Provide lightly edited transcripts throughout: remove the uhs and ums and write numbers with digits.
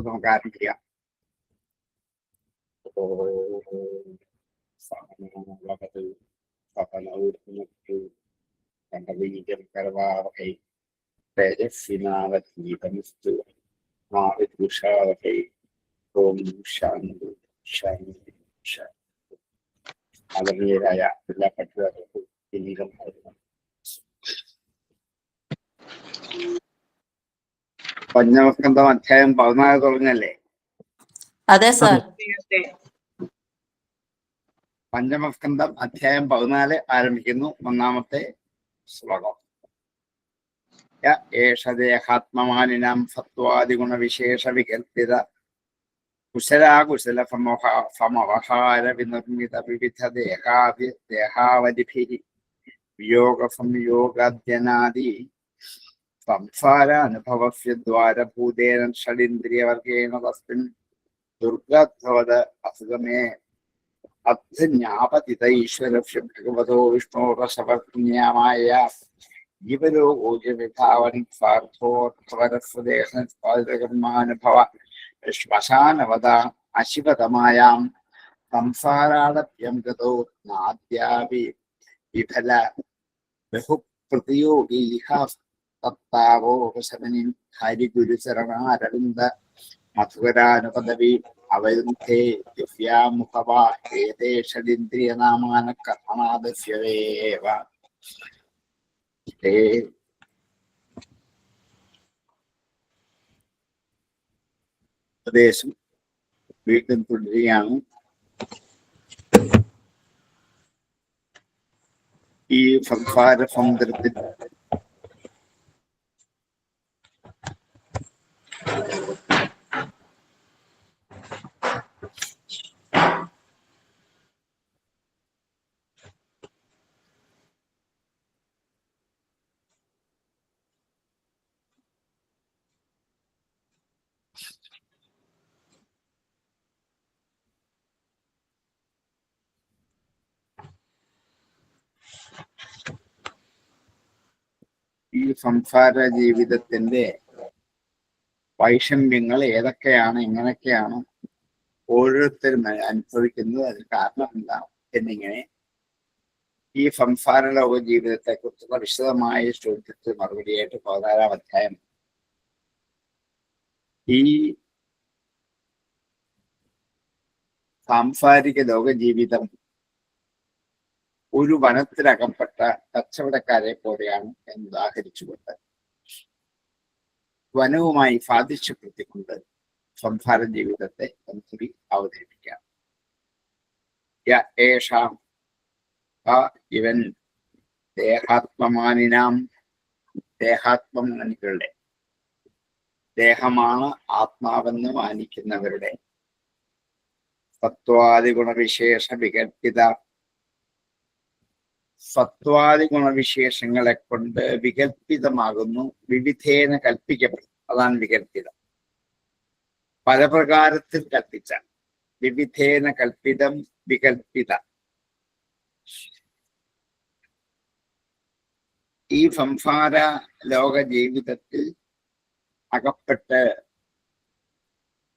നമുക്ക് ആരംഭിക്കാം. തേജസ്വിനാവതീതമസ്തു മാവിദുഷാവഹൈ. ഓം ശാന്തി ശാന്തി ശാന്തി. ആദരണീയരായ എല്ലാ പഠിതാക്കൾക്കും പിന്നീടുമായിരുന്നു പഞ്ചമസ്കന്ധം അധ്യായം 14 തുടങ്ങല്ലേ? അതെ സാർ. പഞ്ചമസ്കന്ധം അധ്യായം 14 ആരംഭിക്കുന്നു. ഒന്നാമത്തെ ശ്ലോകം. ഏഷദേഹാത്മമാനിനാം സത്വാദിഗുണ വിശേഷ വികൽപ്പിത കുശലാകുശല സമവഹാര വിനിർമ്മിത വിവിധ ദേഹാവലിഭിः വിയോഗ സംയോഗാദ്യനാദി സംസാരാനുഭവസ്യ ദ്വാരഭൂതേന ഷഡിന്ദ്രിയവർഗേണ തസ്മിൻ ദുർഗാധ്വത അസുഗമേ അധ്ഞാപതിത ഈശ്വരസ്യ ഭഗവതോ വിഷ്ണോരസവർണ്യമായ ജീവലോകോജവിഭാവൻ സ്വാർത്ഥോത്വരസ്വദേഹസ്വാദകർമാനുഭവ ശ്മശാനവത അശിവതമായാം സംസാരാളഭ്യം ഗതോ നാദ്യാപി വിഫല ബഹുപ്രതിയോഗീഹ തത്താവോപശമനിം ഹരിഗുരുചരണാരവിന്ദ മധുകരാനുപദവി അവരുന്ധേ ദിവ്യാമുഖവാ ഏതേഷഡിന്ദ്രിയനാമാന കർമ്മണാദസ്യവേവ. ഉപദേശം വീണ്ടും തുടരുകയാണ്. ഈ സംസാര സമുദ്രത്തിൽ ഈ സംസാര ജീവിതത്തിന്റെ വൈഷമ്യങ്ങൾ ഏതൊക്കെയാണ്, എങ്ങനെയൊക്കെയാണ് ഓരോരുത്തരും അനുഭവിക്കുന്നത്, അതിന് കാരണം എന്താണ് എന്നിങ്ങനെ ഈ സംസാര ലോക ജീവിതത്തെ കുറിച്ചുള്ള വിശദമായ ചോദ്യത്തിന് മറുപടിയായിട്ട് 16-ാം അധ്യായം. ഈ സാംസാരിക ലോക ജീവിതം ഒരു വനത്തിലകപ്പെട്ട കച്ചവടക്കാരെ പോലെയാണ് എന്ന് ഉദാഹരിച്ചുകൊണ്ട് വനവുമായി സാദൃശ്യപ്പെടുത്തിക്കൊണ്ട് സംസാര ജീവിതത്തെ നമുക്ക് അവതരിപ്പിക്കാം. ഇവൻ ദേഹാത്മമാനിനാം, ദേഹാത്മമാനികളുടെ, ദേഹമാണ് ആത്മാവെന്ന് മാനിക്കുന്നവരുടെ സത്വാദി ഗുണവിശേഷ വികൽപ്പിത, സത്വാദി ഗുണവിശേഷങ്ങളെ കൊണ്ട് വികൽപ്പിതമാകുന്നു, വിവിധേന കൽപ്പിക്കപ്പെടും. അതാണ് വികൽപ്പിതം. പല പ്രകാരത്തിൽ കൽപ്പിച്ച, വിവിധേന കൽപ്പിതം വികൽപ്പിത. ഈ സംസാര ലോക ജീവിതത്തിൽ അകപ്പെട്ട്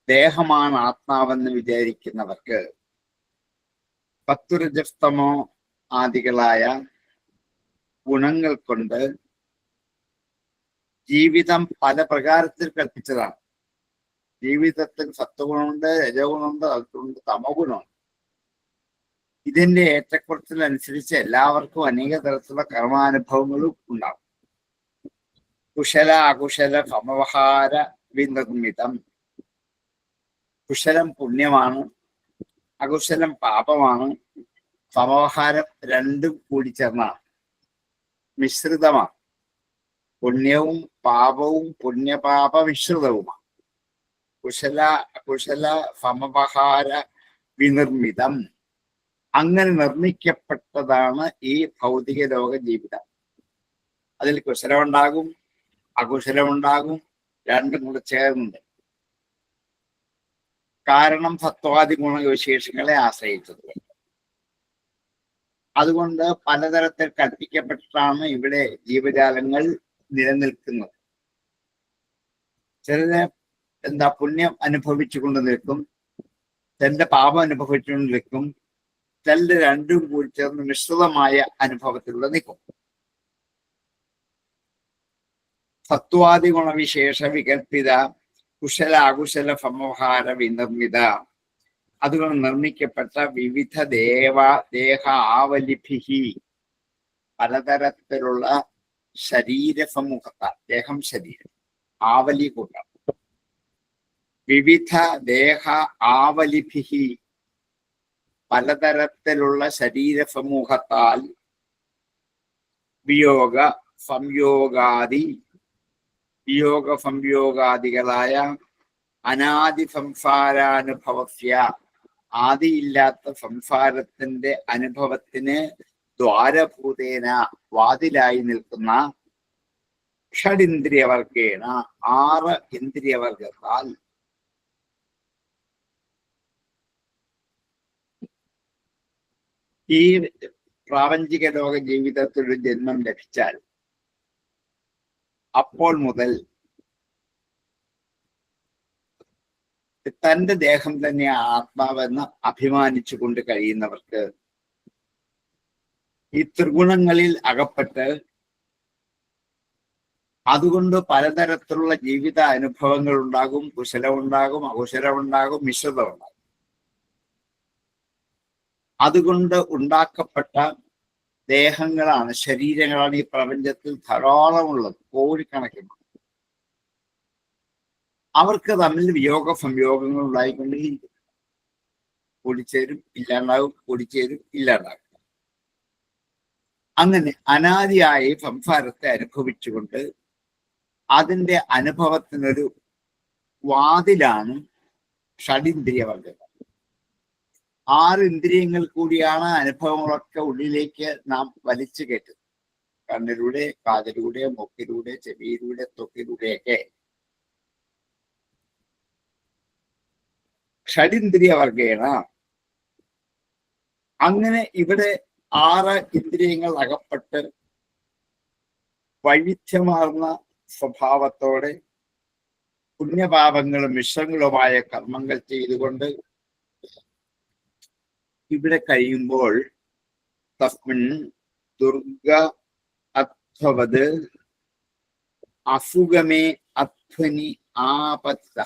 ദേഹമാണ് ആത്മാവെന്ന് വിചാരിക്കുന്നവർക്ക് സത്വരജസ്തമോ ആദികളായ ഗുണങ്ങൾ കൊണ്ട് ജീവിതം പല പ്രകാരത്തിൽ കൽപ്പിച്ചതാണ്. ജീവിതത്തിൽ സത്വഗുണമുണ്ട്, രജഗുണമുണ്ട്, അതുകൊണ്ട് തമോ ഗുണമുണ്ട്. ഇതിന്റെ ഏറ്റക്കുറച്ചിലനുസരിച്ച് എല്ലാവർക്കും അനേക തരത്തിലുള്ള കർമാനുഭവങ്ങളും ഉണ്ടാവും. കുശല അകുശല സമവഹാര വിനിർമ്മിതം. കുശലം പുണ്യമാണ്, അകുശലം പാപമാണ്, സമവഹാരം രണ്ടും കൂടി ചേർന്നാണ്, മിശ്രിതമാണ്. പുണ്യവും പാപവും പുണ്യപാപ മിശ്രിതവുമാണ്. കുശല അകുശല സമവഹാര വിനിർമ്മിതം. അങ്ങനെ നിർമ്മിക്കപ്പെട്ടതാണ് ഈ ഭൗതിക ലോക ജീവിതം. അതിൽ കുശലമുണ്ടാകും, അകുശലമുണ്ടാകും, രണ്ടും കൂടെ ചേർന്നുണ്ട്. കാരണം സത്വാദി ഗുണവിശേഷങ്ങളെ ആശ്രയിച്ചത്. അതുകൊണ്ട് പലതരത്തിൽ കൽപ്പിക്കപ്പെട്ടിട്ടാണ് ഇവിടെ ജീവജാലങ്ങൾ നിലനിൽക്കുന്നത്. ചിലര് പുണ്യം അനുഭവിച്ചുകൊണ്ട് നിൽക്കും, തന്റെ പാപം അനുഭവിച്ചുകൊണ്ട് നിൽക്കും, തന്റെ രണ്ടും കൂടി ചേർന്ന് മിശ്രിതമായ അനുഭവത്തിലൂടെ നിൽക്കും. സത്വാദി ഗുണവിശേഷ വികൽപ്പിത കുശല അകുശല സമഹാര വിനിർമ്മിത, അതുകൊണ്ട് നിർമ്മിക്കപ്പെട്ട വിവിധ ദേഹ ആവലിഭിഹി, പലതരത്തിലുള്ള ശരീരസമൂഹത്താൽ, ദേഹം ശരീരം ആവലി കൂട്ടം, വിവിധ ദേഹ ആവലിഭിഹി, പലതരത്തിലുള്ള ശരീരസമൂഹത്താൽ, വിയോഗ സംയോഗാദികളായ അനാദി സംസാരാനുഭവസ്യ, ആദിയില്ലാത്ത സംസാരത്തിന്റെ അനുഭവത്തിന് ദ്വാരഭൂതേന, വാതിലായി നിൽക്കുന്ന ഷഡിന്ദ്രിയവർഗേണ, 6 ഇന്ദ്രിയവർഗത്താൽ ഈ പ്രാപഞ്ചിക ലോക ജീവിതത്തിൽ ജന്മം ലഭിച്ചാൽ അപ്പോൾ മുതൽ തന്റെ ദേഹം തന്നെ ആത്മാവെന്ന് അഭിമാനിച്ചു കൊണ്ട് കഴിയുന്നവർക്ക് ഈ ത്രിഗുണങ്ങളിൽ അകപ്പെട്ട് അതുകൊണ്ട് പലതരത്തിലുള്ള ജീവിത അനുഭവങ്ങൾ ഉണ്ടാകും. കുശലമുണ്ടാകും, അകുശലമുണ്ടാകും, മിശ്രിതമുണ്ടാകും. അതുകൊണ്ട് ഉണ്ടാക്കപ്പെട്ട ദേഹങ്ങളാണ്, ശരീരങ്ങളാണ് ഈ പ്രപഞ്ചത്തിൽ ധാരാളമുള്ളത്, കോടിക്കണക്കിന്. അവർക്ക് തമ്മിൽ വിയോഗ സംയോഗങ്ങൾ ഉണ്ടായിക്കൊണ്ടേയിരിക്കും. കൂടിച്ചേരും, ഇല്ലാണ്ടാകും, കൂടിച്ചേരും, ഇല്ലാണ്ടാകും. അങ്ങനെ അനാദിയായി സംസാരത്തെ അനുഭവിച്ചുകൊണ്ട് അതിൻ്റെ അനുഭവത്തിനൊരു വാതിലാണ് ഷഡിന്ദ്രിയവർഗങ്ങൾ. 6 ഇന്ദ്രിയങ്ങൾ കൂടിയാണ് അനുഭവങ്ങളൊക്കെ ഉള്ളിലേക്ക് നാം വലിച്ചു കയറ്റുന്നത്. കണ്ണിലൂടെ, കാതിലൂടെ, മൂക്കിലൂടെ, ചെവിയിലൂടെ, ത്വക്കിലൂടെയൊക്കെ ഷഡിന്ദ്രിയവർഗേണ. അങ്ങനെ ഇവിടെ 6 ഇന്ദ്രിയങ്ങൾ അകപ്പെട്ട് വൈവിധ്യമാർന്ന സ്വഭാവത്തോടെ പുണ്യപാപങ്ങളും മിശ്രങ്ങളുമായ കർമ്മങ്ങൾ ചെയ്തുകൊണ്ട് ഇവിടെ കഴിയുമ്പോൾ തസ്മിൻ ദുർഗ അധ്വവത് അസുഗമേ അധ്വനി ആപത്ത.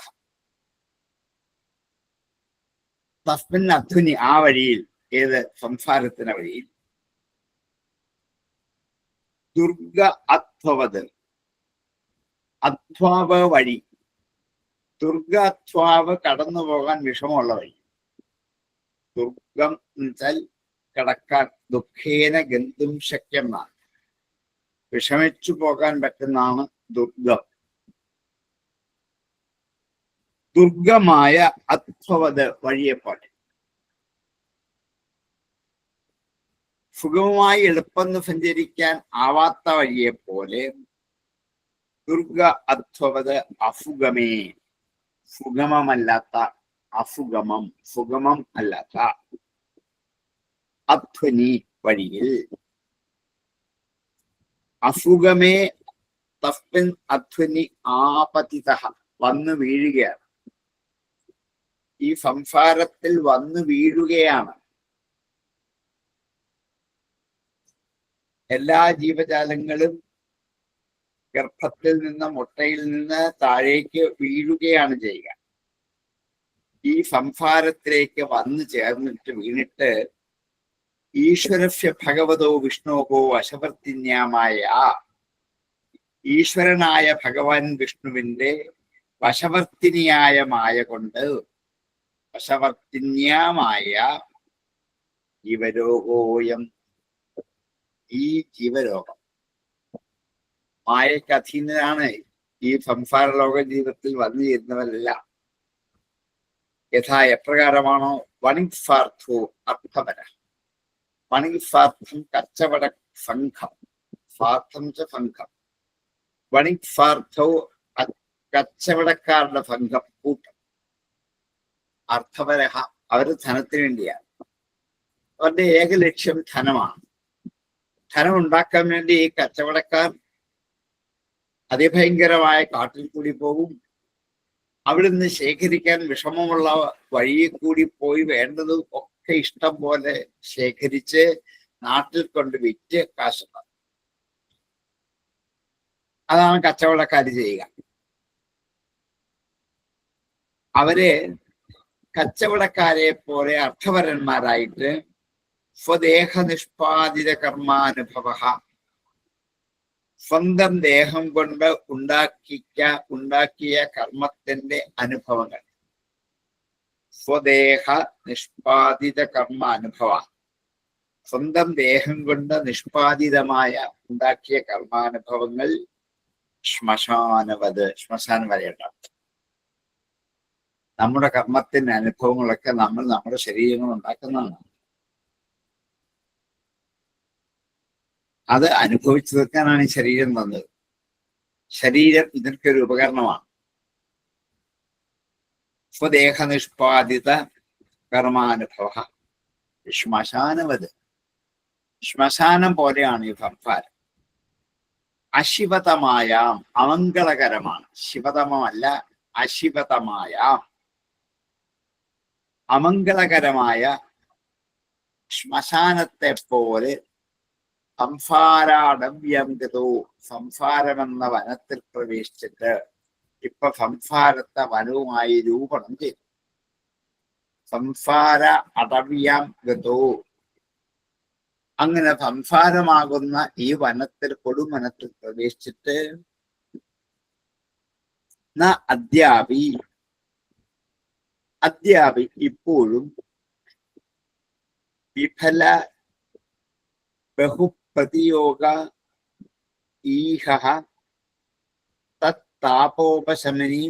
തസ്മിൻ അധ്വനി, ആ വഴിയിൽ, ഏത് സംസാരത്തിന് വഴിയിൽ, ദുർഗ അധ്വവത്, അധ്വാവ് വഴി, ദുർഗ അധ്വാവ് കടന്നു പോകാൻ വിഷമമുള്ള വഴി. ദുർഗം എന്നുവെച്ചാൽ കടക്കാൻ, ദുഃഖേന ഗന്തും ശക്യം എന്നാണ്, വിഷമിച്ചു പോകാൻ പറ്റുന്നതാണ് ദുർഗം. ദുർഗമായ അധ്വവത് വഴിയെപ്പോലെ, സുഗമമായി എളുപ്പം സഞ്ചരിക്കാൻ ആവാത്ത വഴിയെപ്പോലെ ദുർഗ അധ്വവത് അസുഗമേ, സുഗമമല്ലാത്ത, അസുഗമം, സുഗമം അല്ലാത്ത അധ്വനി വഴിയിൽ. അസുഗമേ തസ്മിൻ അധ്വനി ആപതിത, വന്നു വീഴുകയാണ്. ഈ സംസാരത്തിൽ വന്നു വീഴുകയാണ്. എല്ലാ ജീവജാലങ്ങളും ഗർഭത്തിൽ നിന്ന്, മുട്ടയിൽ നിന്ന് താഴേക്ക് വീഴുകയാണ് ചെയ്യുക. ഈ സംസാരത്തിലേക്ക് വന്നു ചേർന്നിട്ട് വീണിട്ട് ഈശ്വരസ്യ ഭഗവതോ വിഷ്ണുവോ വശവർത്തിന്യാമായ, ഈശ്വരനായ ഭഗവാൻ വിഷ്ണുവിന്റെ വശവർത്തിനിയായ മായ കൊണ്ട്, വശവർത്തിന്യമായ ജീവരോഗോയം, ഈ ജീവരോഗം മായയ്ക്ക് അധീനനാണ്. ഈ സംസാര ലോക ജീവിതത്തിൽ വന്നു ചേരുന്നവരെല്ലാം യഥാ എപ്രകാരമാണോ വണിക്സാർത്ഥോ അർത്ഥപര, വണിക്സാർത്ഥം കച്ചവട സംഘം, സ്വാർത്ഥം ച സംഘം, വണിക്സാർത്ഥോ കച്ചവടക്കാരുടെ സംഘം, കൂട്ടം. അർത്ഥപരഹ, അവര് ധനത്തിന് വേണ്ടിയാണ്. അവരുടെ ഏക ലക്ഷ്യം ധനമാണ്. ധനം ഉണ്ടാക്കാൻ വേണ്ടി ഈ കച്ചവടക്കാർ അതിഭയങ്കരമായ കാട്ടിൽ കൂടി പോകും, അവിടുന്ന് ശേഖരിക്കാൻ വിഷമമുള്ള വഴിയിൽ കൂടി പോയി വേണ്ടത് ഒക്കെ ഇഷ്ടം പോലെ ശേഖരിച്ച് നാട്ടിൽ കൊണ്ട് വിറ്റ് കാശുണ്ടാക്കും. അതാണ് കച്ചവടക്കാർ ചെയ്യുക. അവര് കച്ചവടക്കാരെ പോലെ അർത്ഥപരന്മാരായിട്ട് സ്വദേഹ നിഷ്പാദിത കർമാനുഭവ, സ്വന്തം ദേഹം കൊണ്ട് ഉണ്ടാക്കിയ കർമ്മത്തിന്റെ അനുഭവങ്ങൾ, സ്വദേഹ നിഷ്പാദിത കർമാനുഭവ, സ്വന്തം ദേഹം കൊണ്ട് നിഷ്പാദിതമായ ഉണ്ടാക്കിയ കർമാനുഭവങ്ങൾ ശ്മശാനവത്, ശ്മശാനം വരെയുണ്ടാവും. നമ്മുടെ കർമ്മത്തിന്റെ അനുഭവങ്ങളൊക്കെ നമ്മൾ നമ്മുടെ ശരീരങ്ങൾ ഉണ്ടാക്കുന്നതാണ്. അത് അനുഭവിച്ചു തീർക്കാനാണ് ഈ ശരീരം തന്നത്. ശരീരം ഇതിനൊരു ഉപകരണമാണ്. സ്വദേഹ നിഷ്പാദിത കർമാനുഭവ ശ്മശാനവത്, ശ്മശാനം പോലെയാണ് ഈ സംസാരം. അശിവതമായ, അമംഗളകരമാണ്. ശിവതമല്ല, അശിവതമായ, അമംഗളകരമായ ശ്മശാനത്തെ പോലെ സംസാരാടവ്യം ഗതോ, സംസാരമെന്ന വനത്തിൽ പ്രവേശിച്ചിട്ട് ഇപ്പൊ സംസാരത്തെ വനവുമായി രൂപണം ചെയ്തു. സംസാര അടവ്യം ഗതോ, അങ്ങനെ സംസാരമാകുന്ന ഈ വനത്തിൽ, കൊടുമനത്തിൽ പ്രവേശിച്ചിട്ട് അദ്യാപി, അദ്യാപി ഇപ്പോഴും വിഫല ബഹുപ്രതിയോഗ ഈഹ തത്താപോപശമനീ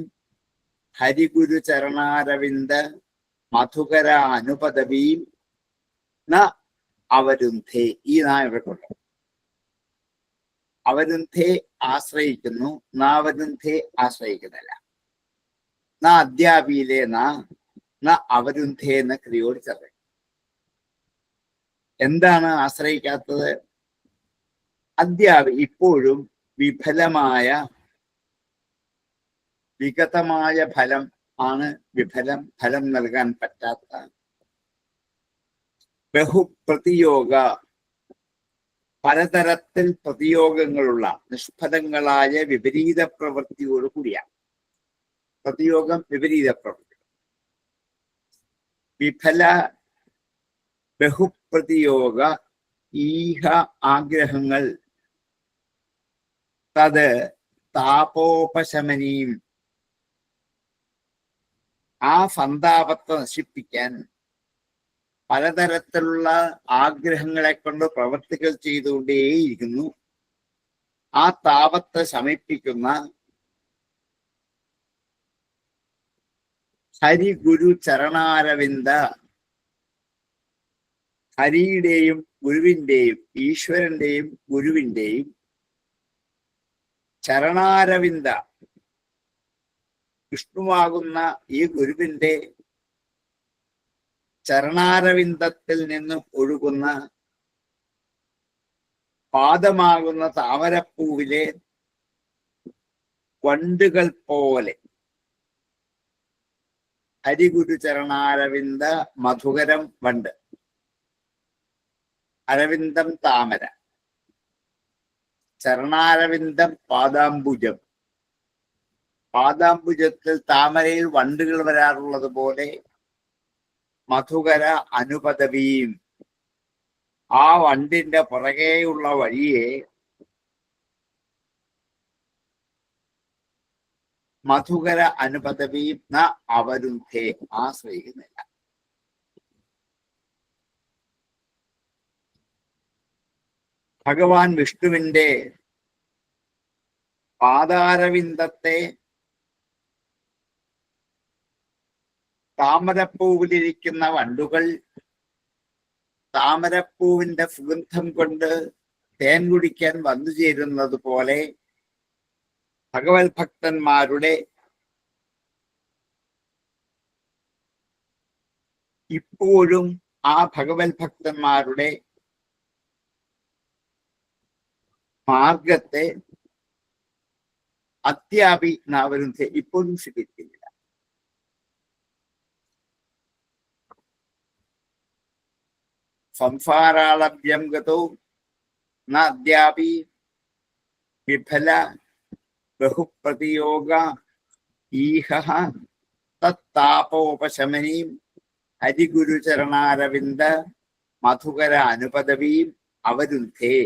ഹരിഗുരു ചരണാരവിന്ദ മധുകര അനുപദവീം ന അവരുന്ധേ. ഈ നായകട്ടുണ്ട്. അവരുന്ധേ ആശ്രയിക്കുന്നു, നാവരുന്ധേ ആശ്രയിക്കുന്നില്ല. അദ്യാപിയിലെ അവരുന്ധേ എന്ന ക്രിയോട് ചേർത്ത്. എന്താണ് ആശ്രയിക്കാത്തത്? അദ്യാപി ഇപ്പോഴും വിഫലമായ, വിഗതമായ ഫലം ആണ് വിഫലം, ഫലം നൽകാൻ പറ്റാത്ത ബഹുപ്രതിയോഗ, പലതരത്തിൽ പ്രതിയോഗങ്ങളുള്ള നിഷ്ഫലങ്ങളായ വിപരീത പ്രവൃത്തിയോട് കൂടിയാണ്. പ്രതിയോഗം വിപരീത പ്രവൃത്തി. വിഫല ബഹുപ്രതിയോഗ ഈഹ ആഗ്രഹങ്ങൾ തത് താപോപശമനീം, ആ സന്താപത്തെ നശിപ്പിക്കാൻ പലതരത്തിലുള്ള ആഗ്രഹങ്ങളെ കൊണ്ട് പ്രവൃത്തികൾ ചെയ്തുകൊണ്ടേയിരിക്കുന്നു. ആ താപത്തെ ശമിപ്പിക്കുന്ന ഹരിഗുരു ചരണാരവിന്ദ, ഹരിയുടെയും ഗുരുവിന്റെയും, ഈശ്വരന്റെയും ഗുരുവിന്റെയും ചരണാരവിന്ദ, വിഷ്ണുവാകുന്ന ഈ ഗുരുവിന്റെ ചരണാരവിന്ദത്തിൽ നിന്നും ഒഴുകുന്ന പാദമാകുന്ന താമരപ്പൂവിലെ വണ്ടുകൾ പോലെ, ഹരിഗുരു ചരണാരവിന്ദ മധുകരം വണ്ട്, അരവിന്ദം താമര, ചരണാരവിന്ദം പാദാംബുജം. പാദാംബുജത്തിൽ താമരയിൽ വണ്ടുകൾ വരാറുള്ളത് പോലെ മധുകര അനുപദവിയും, ആ വണ്ടിന്റെ പുറകെയുള്ള വഴിയെ മധുകര അനുപദവിയും ന അവരുന്ധേ ആശ്രയിക്കുന്നില്ല. ഭഗവാൻ വിഷ്ണുവിന്റെ പാദാരവിന്ദത്തെ താമരപ്പൂവിലിരിക്കുന്ന വണ്ടുകൾ താമരപ്പൂവിന്റെ സുഗന്ധം കൊണ്ട് തേൻ കുടിക്കാൻ വന്നു ചേരുന്നത് പോലെ ഭഗവത് ഭക്തന്മാരുടെ ഇപ്പോഴും ആ ഭഗവത് ഭക്തന്മാരുടെ മാർഗത്തെ അത്യാപി നാവരുന്ധ ഇപ്പോഴും സ്വീകരിക്കുന്നില്ല. സംസാരാളഭ്യം ഗതോ നാദ്യാപി വിഫല ബഹുപ്രതിയോഗ ഈഹ തത്താപോപശമനീം ഹരിഗുരുചരണാരവിന്ദ മധുകര അനുപദവീം അവരുദ്ധേ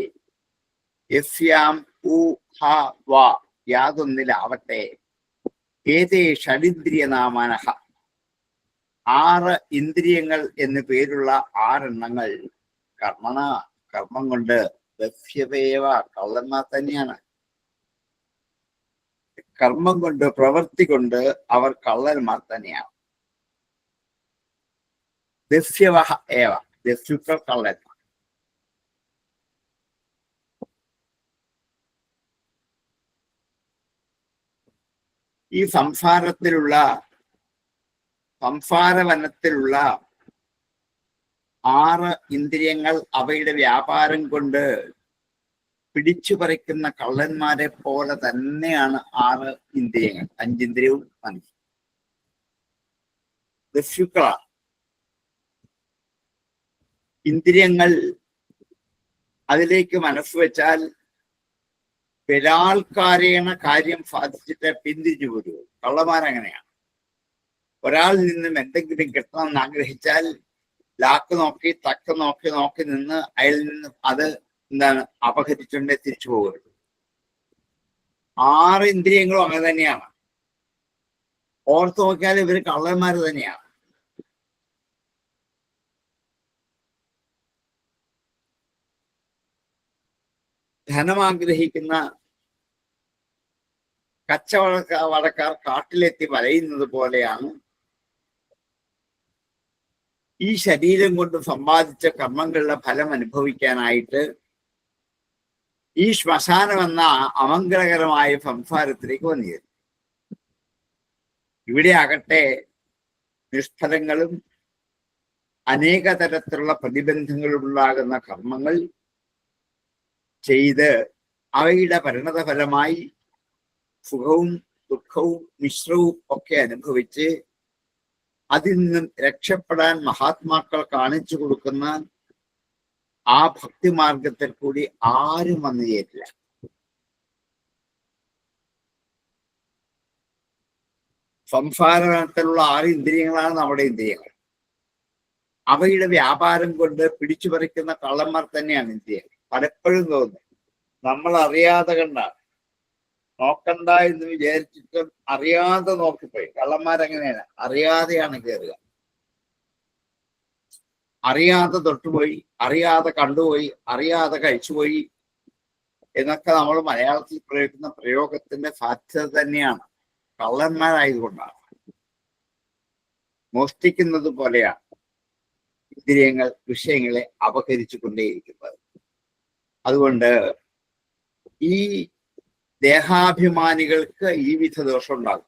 യസ്യാം ഊ ഹ വ യാതൊന്നിലാവട്ടെ ഏതേ ഷഡിന്ദ്രിയ നാമനഃ 6 ഇന്ദ്രിയങ്ങൾ എന്ന് പേരുള്ള 6 എണ്ണങ്ങൾ കർമ്മണ കർമ്മം കൊണ്ട് ദസ്യവേവ കള്ളന്മാർ തന്നെയാണ്. കർമ്മം കൊണ്ട് പ്രവൃത്തി കൊണ്ട് അവർ കള്ളന്മാർ തന്നെയാണ്. ദസ്യവഹ ഏവ ദസ്യുക്കൾ കള്ളന്മാർ. ഈ സംസാരവനത്തിലുള്ള 6 ഇന്ദ്രിയങ്ങൾ അവയുടെ വ്യാപാരം കൊണ്ട് പിടിച്ചു പറിക്കുന്ന കള്ളന്മാരെ പോലെ തന്നെയാണ് 6 ഇന്ദ്രിയങ്ങൾ. 5 ഇന്ദ്രിയവും മനസ്സ് ദസ്യുക്കളാണ്. ഇന്ദ്രിയങ്ങൾ അതിലേക്ക് മനസ്സ് വെച്ചാൽ ബലാത്കാരേണ കാര്യം സാധിച്ചിട്ട് പിന്തിരിഞ്ഞു പോരുമോ. കള്ളന്മാരങ്ങനെയാണ്. ഒരാളിൽ നിന്നും എന്തെങ്കിലും കിട്ടണമെന്ന് ആഗ്രഹിച്ചാൽ ലാക്ക് നോക്കി തക്ക് നോക്കി നോക്കി നിന്ന് അയാളിൽ നിന്ന് അത് അപഹരിച്ചുകൊണ്ടേ തിരിച്ചു പോകരുത്. 6 ഇന്ദ്രിയങ്ങളും അങ്ങനെ തന്നെയാണ്. ഓർത്ത് നോക്കിയാൽ ഇവര് കള്ളന്മാർ തന്നെയാണ്. ധനം ആഗ്രഹിക്കുന്ന കച്ചവടക്കാർ കാട്ടിലെത്തി വലയുന്നത് പോലെയാണ് ഈ ശരീരം കൊണ്ട് സമ്പാദിച്ച കർമ്മങ്ങളുടെ ഫലം അനുഭവിക്കാനായിട്ട് ഈ ശ്മശാനം എന്ന അമംഗളകരമായ സംസാരത്തിലേക്ക് വന്നിരുന്നു. ഇവിടെ ആകട്ടെ നിഷ്ഫലങ്ങളും അനേക തരത്തിലുള്ള പ്രതിബന്ധങ്ങളുണ്ടാകുന്ന കർമ്മങ്ങൾ ചെയ്ത് അവയുടെ പരിണതഫലമായി സുഖവും ദുഃഖവും മിശ്രവും ഒക്കെ അനുഭവിച്ച് അതിൽ നിന്നും രക്ഷപ്പെടാൻ മഹാത്മാക്കൾ കാണിച്ചു കൊടുക്കുന്ന ആ ഭക്തിമാർഗത്തിൽ കൂടി ആരും വന്നു ചേരില്ല. സംസാരത്തിലുള്ള 6 ഇന്ദ്രിയങ്ങളാണ് നമ്മുടെ ഇന്ദ്രിയങ്ങൾ. അവയുടെ വ്യാപാരം കൊണ്ട് പിടിച്ചു പറിക്കുന്ന കള്ളന്മാർ തന്നെയാണ് ഇന്ദ്രിയങ്ങൾ. പലപ്പോഴും തോന്നുന്നു നമ്മൾ അറിയാതെ കണ്ടാണ്, നോക്കണ്ട എന്ന് വിചാരിച്ചിട്ടും അറിയാതെ നോക്കിപ്പോയി. കള്ളന്മാരങ്ങനെയാണ്, അറിയാതെയാണ് കയറുക. അറിയാതെ തൊട്ടുപോയി, അറിയാതെ കണ്ടുപോയി, അറിയാതെ കഴിച്ചുപോയി എന്നൊക്കെ നമ്മൾ മലയാളത്തിൽ പ്രയോഗിക്കുന്ന പ്രയോഗത്തിന്റെ സാധ്യത തന്നെയാണ്. കള്ളന്മാരായതുകൊണ്ടാണ്. മോഷ്ടിക്കുന്നത് പോലെയാണ് ഇന്ദ്രിയങ്ങൾ വിഷയങ്ങളെ അപഹരിച്ചു കൊണ്ടേയിരിക്കുന്നത്. അതുകൊണ്ട് ഈ ദേഹാഭിമാനികൾക്ക് ഈ വിധ ദോഷം ഉണ്ടാകും.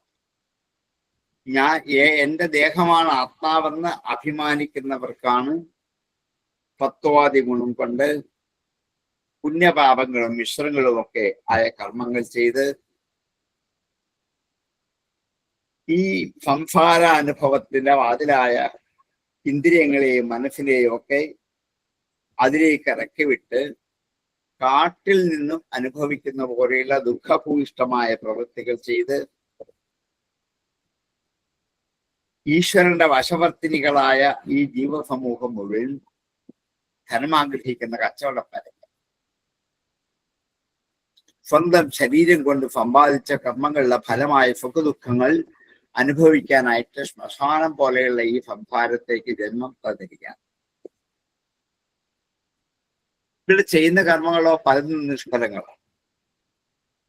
എന്റെ ദേഹമാണ് ആത്മാവെന്ന് അഭിമാനിക്കുന്നവർക്കാണ് തത്വാദി ഗുണം കൊണ്ട് പുണ്യപാപങ്ങളും മിശ്രങ്ങളും ഒക്കെ ആയ കർമ്മങ്ങൾ ചെയ്ത് ഈ സംസാര അനുഭവത്തിന്റെ വാതിലായ ഇന്ദ്രിയങ്ങളെയും മനസ്സിനെയും ഒക്കെ അതിലേക്ക് ഇറക്കി വിട്ട് കാട്ടിൽ നിന്നും അനുഭവിക്കുന്ന പോലെയുള്ള ദുഃഖഭൂയിഷ്ടമായ പ്രവൃത്തികൾ ചെയ്ത് ഈശ്വരന്റെ വശവർത്തിനികളായ ഈ ജീവസമൂഹം മുഴുവൻ ധനമാഗ്രഹിക്കുന്ന കച്ചവടക്കാരെ സ്വന്തം ശരീരം കൊണ്ട് സമ്പാദിച്ച കർമ്മങ്ങളുടെ ഫലമായ സുഖദുഃഖങ്ങൾ അനുഭവിക്കാനായിട്ട് ശ്മശാനം പോലെയുള്ള ഈ സംസാരത്തേക്ക് ജന്മം തന്നിരിക്കുകയാണ്. ഇവിടെ ചെയ്യുന്ന കർമ്മങ്ങളോ പലതും നിഷ്ഫലങ്ങളോ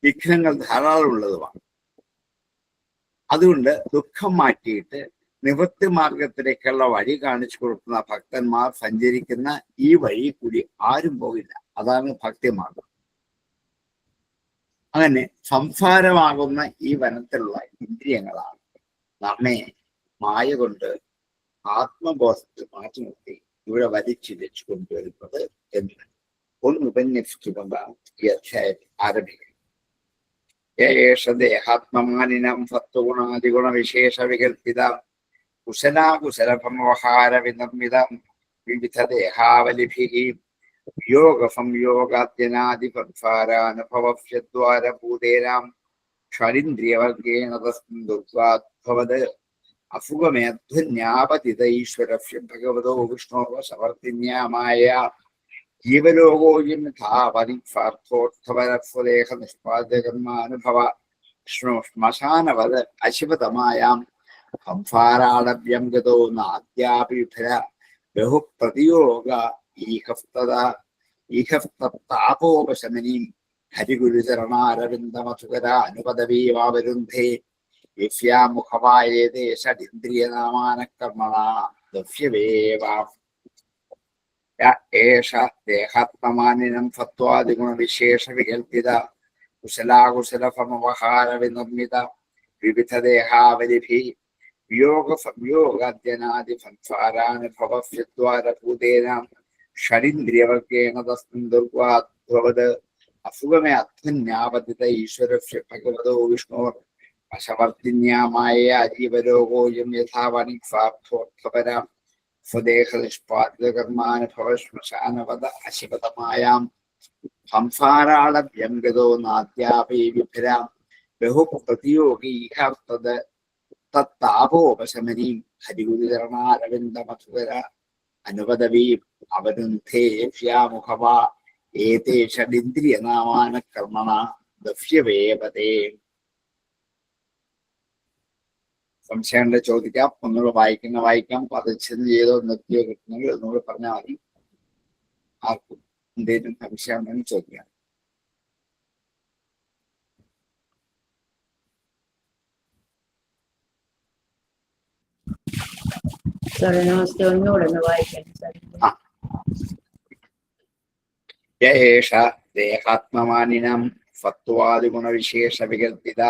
വിഘ്നങ്ങൾ ധാരാളം ഉള്ളതുമാണ്. അതുകൊണ്ട് ദുഃഖം മാറ്റിയിട്ട് നിവൃത്തി മാർഗത്തിലേക്കുള്ള വഴി കാണിച്ചു കൊടുക്കുന്ന ഭക്തന്മാർ സഞ്ചരിക്കുന്ന ഈ വഴി കൂടി ആരും പോകില്ല. അതാണ് ഭക്തിമാർഗം. അങ്ങനെ സംസാരമാകുന്ന ഈ വനത്തിലുള്ള ഇന്ദ്രിയങ്ങളാണ് നമ്മെ മായ കൊണ്ട് ആത്മബോധത്തിൽ മാറ്റി നിർത്തി ഇവിടെ വലിച്ചിരച്ചു കൊണ്ടുവരുന്നത് എന്ന് ഒന്ന് ഉപന്യസിച്ചുകൊണ്ടാണ് ഈ അധ്യായം ആരംഭിക്കുന്നത്. യേഷ ദേഹാത്മമാനിനം സത്വഗുണാദിഗുണ വിശേഷ വികൽപ്പിത കുശലാകുശലഭമവഹാര വിനർമ്മിതം വിവിധദേഹാവലിഭിः യോഗസംയോഗാദ്യനാദിപദ്വാരാനുഭവസ്യദ്വാരഭൂതേനാം ഷഡിന്ദ്രിയവർഗേണ തസ്മിൻ ദുർഗ്വാദ്ഭവത് അസുഖമേധ്വന്യാപതിതൈശ്വരസ്യ ഭഗവതോ വിഷ്ണോർവശവർത്തിന്യാമായ ജീവലോകോയം യഥാപരിഫാർത്ഥോർത്ഥപരസ്വദേഹ നിഷ്പാദകർമാനുഭവ ശ്മശാനവത് അശിവതമായാം സംസാരാളഭ്യം ഗതോ നാദ്യാപി വിഫല ബഹുപ്രതിയോഗ ഈഹസ്താപോപശമനീം ഹരിഗുരുചരണാരവിന്ദമധുകരാനുപദവീവാവരുന്ധേ യസ്യാമുഖമായേതേ ഷഡിന്ദ്രിയനാമാനകർമ്മണാ ദഫ്യവേവാം ഏഷ ദേഹാത്മമാനിനം സത്വാദിഗുണവിശേഷവികൽപ്പിത കുശലാകുശലഫമവഹാര വിനിർമ്മിത വിവിധദേഹാവലിഭിः വിയോഗസംയോഗാദ്യനാദി സംസാരാനുഭവസ്യദ്വാരഭൂതേനാം ഷഡിന്ദ്രിയവർഗേണ തസ്മിൻ ദുർഗ്വാദ്ഭവത് അസുഖമേ അധ്വന്യാപതിത ഈശ്വരസ്യ ഭഗവതോ വിഷ്ണോർ വശവർത്തിന്യാമായ ജീവലോകോയം യഥാവണിക്സാർത്ഥോർത്ഥപരാം സ്വദേഹനിഷ്പാദിതകർമാനുഭവ ശ്മശാനവത അശിവതമായാം സംസാരാളഭ്യം ഗതോ നാദ്യാപി വിഭരാം ബഹുപ്രതിയോഗീഹർത്തത് തത്താപോപശമനീം ഹരിഗുരുചരണാരവിന്ദമധുകര അനുപദവീം അവരുന്ധേ യസ്യാമുഖവാ ഏതേ ഷഡിന്ദ്രിയനാമാനകർമ്മണ ദഫ്യവേപതേ. സംശയമുണ്ട് ചോദിക്കാം. ഒന്നുകൂടെ വായിക്കാം. പദച്ഛേദം ചെയ്തോ നിർത്തിയോ കിട്ടുന്നെങ്കിൽ ഒന്നുകൂടെ പറഞ്ഞാൽ മതി. ആർക്കും എന്തെങ്കിലും സംശയം ഉണ്ടെങ്കിൽ ചോദിക്കാം. നമസ്തേ, ഒന്നുകൂടെ ഒന്ന് വായിക്കാം. യേഷ ദേഹാത്മമാനിനം സത്വാദിഗുണവിശേഷ വികൽപ്പിത.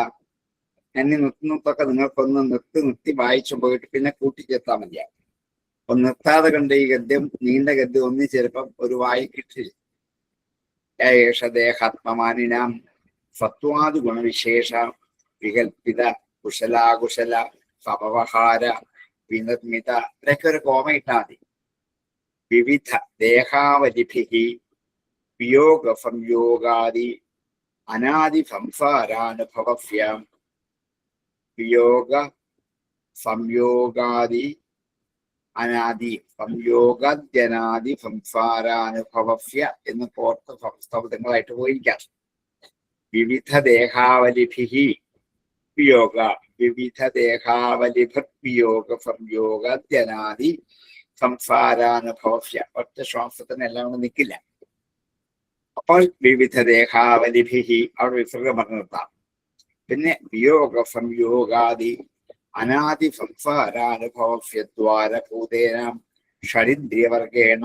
എന്നെ നിർത്തുന്നതൊക്കെ നിങ്ങൾക്കൊന്ന് നിർത്തി വായിച്ചു പോയിട്ട് പിന്നെ കൂട്ടിച്ചേർത്താൽ മതിയാവും. ഒന്ന് നിർത്താതെ കണ്ട ഈ ഗദ്യം, നീണ്ട ഗദ്യം ഒന്നി ചിലപ്പം ഒരു വായി കിട്ടില്ല. യേഷ ദേഹാത്മമാനിനാം സത്വാദിഗുണവിശേഷ വികൽപ്പിത കുശലാകുശല സമവഹാര വിനിർമ്മിത. ഇതൊക്കെ ഒരു കോമ ഇട്ടാൽ മതി. വിവിധ ദേഹാവലിഭിഹി വിയോഗ സംയോഗാദി അനാദി സംസാരാനുഭവസ്യാം വിയോഗ സംയോഗാദി അനാദി സംയോഗാദ്യനാദി സംസാരാനുഭവസ്യ എന്ന് കോർത്ത് സംസ്തവങ്ങളായിട്ട് പോയിരിക്കാം. വിവിധ ദേഹാവലിഭിഹി വിയോഗ വിവിധ ദേഹാവലിഭിർവിയോഗ സംയോഗാദ്യനാദി സംസാരാനുഭവസ്യ. ഒറ്റ ശ്വാസത്തിന് എല്ലാം കൊണ്ട് നിൽക്കില്ല. അപ്പോൾ വിവിധ ദേഹാവലിഭിഹി അവിടെ വിസർഗം പറഞ്ഞു നിർത്താം. പിന്നെ വിയോഗ സംയോഗാദി അനാദി സംസാരാനുഭവസ്യദ്വാരഭൂതേനാം ഷഡിന്ദ്രിയവർഗേണ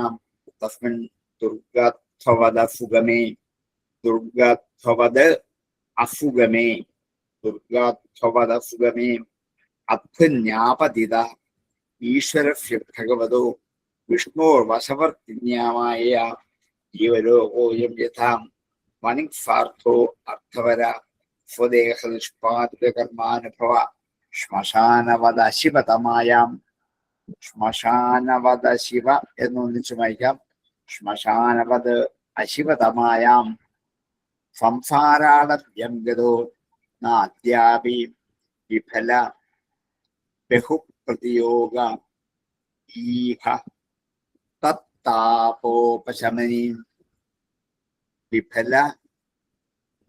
തസ്മിൻ ദുർഗത്വവദ സുഗമേ ദുർഗത്വവദ അസുഗമേ ദുർഗത്വവദ സുഗമേ അധ്വന്യാപതിത ഈശ്വരസ്യ ഭഗവതോ വിഷ്ണോർ വശവർത്തിന്യാമായ ജീവലോകോയം യഥാം മണിക്സാർത്ഥോ അർത്ഥവര സ്വദേഹ നിഷ്പാദിതകർമാനുഭവ ശ്മശാനവദ ശിവതമായാം. ശ്മശാനവദ ശിവ എന്നൊന്നിച്ചു വായിക്കാം. ശ്മശാനവദ അശിവതമായാം സംസാരാളഭ്യം ഗതോ നാദ്യാപി വിഫല ബഹുപ്രതിയോഗ ഈഹ തത്താപോപശമനീം വിഫല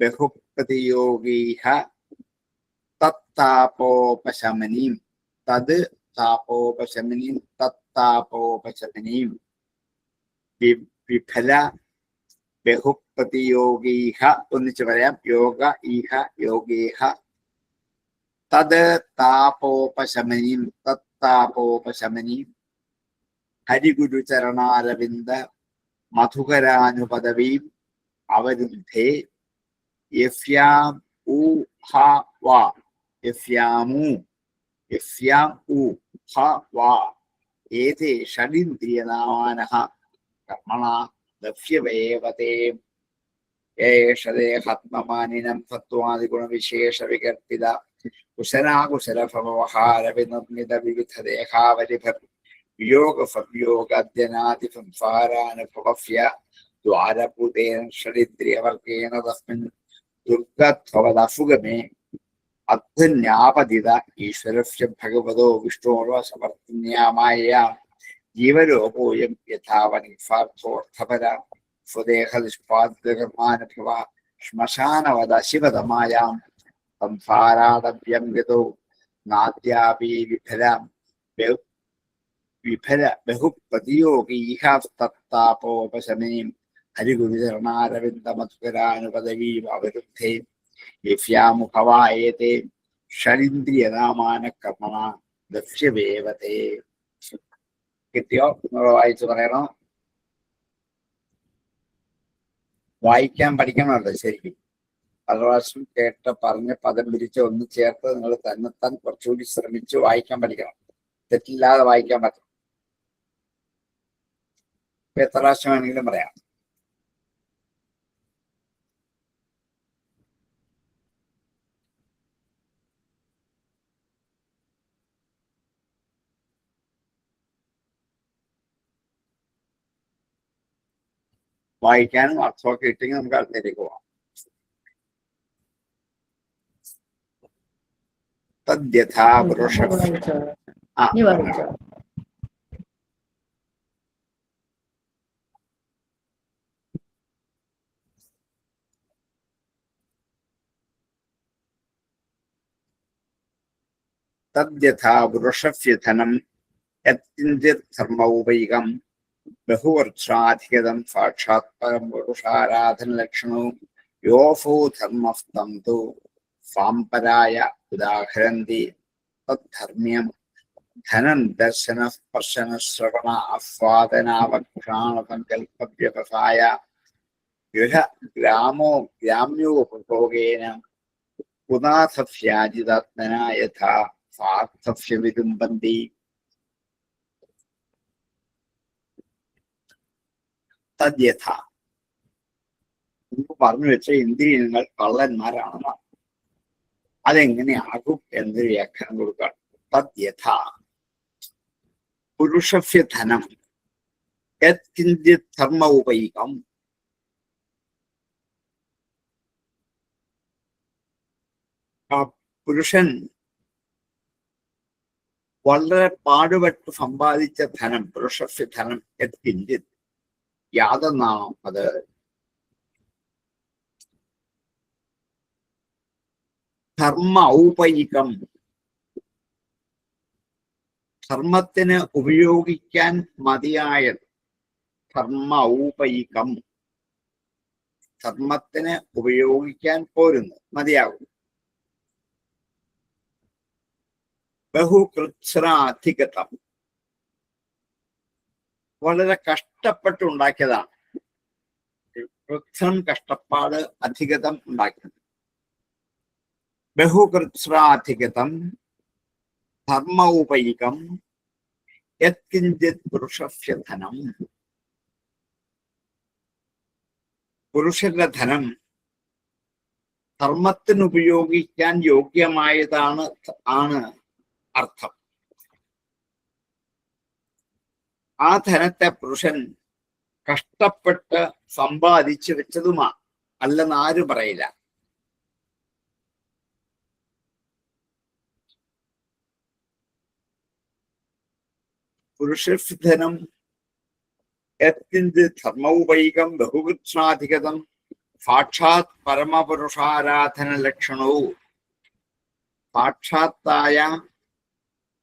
ബഹുപ്രതിയോഗീഹ തത്താപോപശമനീം തത് താപോപശമനീം തത്താപോപശമനീം വിഫല ബഹുപ്രതിയോഗീഹ ഒന്നിച്ച് പറയാം. യോഗ ഈഹ യോഗേഹ തത് താപോപശമനീം തത്താപോപശമനീം ഹരിഗുരുചരണാരവിന്ദ മധുകരാനുപദവീം അവരുദ്ധേ യസ്യാം ഊ ഹ വാ യസ്യാമു യസ്യാം ഊ ഹ വാ ഏതേ ഷഡിന്ദ്രിയനാമാനഃ കർമ്മണാ ദഫ്യവേവതേ. ഏഷ ദേഹാത്മമാനിനം സത്വാദിഗുണവിശേഷ വികൽപ്പിത കുശലാകുശലഫമവഹാര വിനിർമ്മിത വിവിധ ദേഹാവലിഭിർ വിയോഗ സംയോഗാദ്യനാദി സംസാരാനുഭവസ്യ ദ്വാരഭൂതേന ഷഡിന്ദ്രിയവർഗേണ തസ്മിൻ ദുർഗത്വവദസുഗമേ അധന്യാപതിത ഈശ്വരസ്യ ഭഗവതോ വിഷ്ണോർവ സമർത്ഥന്യാമായ ജീവലോകോയം യഥാവനിസ്വാർത്ഥോർത്ഥപര സ്വദേഹ നിഷ്പാദ്യകർമാനുഭവ ശ്മശാനവദ ശിവതമായാം സംസാരാടഭ്യം ഗതോ നാദ്യാപി വിഫല ബഹുപ്രതിയോഗീഹാസ്തത്താപോപശമീം ഹരിഗുരുചരണാരവിന്ദമധുകരാനുപദവീം അവരുദ്ധേ യസ്യാമുഖവായേതേ ഷഡിന്ദ്രിയനാമാന കർമ്മണ ദക്ഷ്യവേവതേ. കിട്ടിയോ? നിങ്ങൾ വായിച്ചു പറയണം. വായിക്കാൻ പഠിക്കണമല്ലോ ശരിക്കും. പല പ്രാവശ്യം കേട്ട് പറഞ്ഞ് പദം പിരിച്ച് ഒന്ന് ചേർത്ത് നിങ്ങൾ തന്നെത്താൻ കുറച്ചുകൂടി ശ്രമിച്ച് വായിക്കാൻ പഠിക്കണം. തെറ്റില്ലാതെ വായിക്കാൻ പറ്റണം. എത്ര പ്രാവശ്യം വേണമെങ്കിലും പറയാം. വായിക്കാനും അർത്ഥമൊക്കെ കിട്ടിയെങ്കിൽ നമുക്ക് അടുത്തേക്ക് പോവാം. തദ്യഥാ പുരുഷ നീ വായിച്ചോ? തദ്യഥാ പുരുഷസ്യ ധനം യത്കിഞ്ചിത് ധർമ്മൗപൈകം ബഹുവർഷാധിഗതം സാക്ഷാത് പരം പുരുഷാരാധനലക്ഷണവും യോസോ ധർമ്മസ്തം തു സാംപരായ ഉദാഹരന്തി തദ്ധർമ്മ്യം ധനം ദർശന സ്പർശന ശ്രവണ ആസ്വാദനാവക്ഷാണസങ്കൽപ്പ വ്യവസായ ഗ്രാമ്യോപഭോഗേന പുനാഥസ്യാജിതാത്മന യഥാ സാർത്ഥസ്യ വിരുമ്പന്തി. തദ്യഥ പറഞ്ഞു വെച്ച ഇന്ദ്രിയങ്ങൾ കള്ളന്മാരാണെന്നാണ്. അതെങ്ങനെയാകും എന്ന് വ്യാഖ്യാനം കൊടുക്കുകയാണ്. തദ്യഥ പുരുഷസ്യ ധനം യത്കിഞ്ചിത് ധർമ്മൗപൈകം. പുരുഷൻ വളരെ പാടുപെട്ട് സമ്പാദിച്ച ധനം, പുരുഷസ്യ ധനം യത്കിഞ്ചിത്, യാതൊന്നാണോ അത് ധർമ്മ ഔപയികം, ധർമ്മത്തിന് ഉപയോഗിക്കാൻ മതിയായത്. ധർമ്മ ഔപയികം, ധർമ്മത്തിന് ഉപയോഗിക്കാൻ പോരുന്നു, മതിയാകും. ബഹുകൃത്സ്രാധിഗതം, വളരെ കഷ്ടപ്പെട്ടുണ്ടാക്കിയതാണ്. കൃത്സം കഷ്ടപ്പാട്, അധിഗതം ഉണ്ടാക്കിയത്. ബഹുകൃത്സ്രാധിഗതം ധർമ്മൗപൈകം യത്കിഞ്ചിത് പുരുഷസ്യ ധനം. പുരുഷന്റെ ധനം ധർമ്മത്തിന് ഉപയോഗിക്കാൻ യോഗ്യമായതാണ് ആണ് അർത്ഥം. ആ ധനത്തെ പുരുഷൻ കഷ്ടപ്പെട്ട് സമ്പാദിച്ചു വെച്ചതുമാണ്, അല്ലെന്ന് ആരും പറയില്ല. പുരുഷധനം യത്കിഞ്ചിത് ധർമ്മൗപൈകം ബഹുകൃത്സാധിഗതം സാക്ഷാത് പരമപുരുഷാരാധന ലക്ഷണവും. സാക്ഷാത്തായ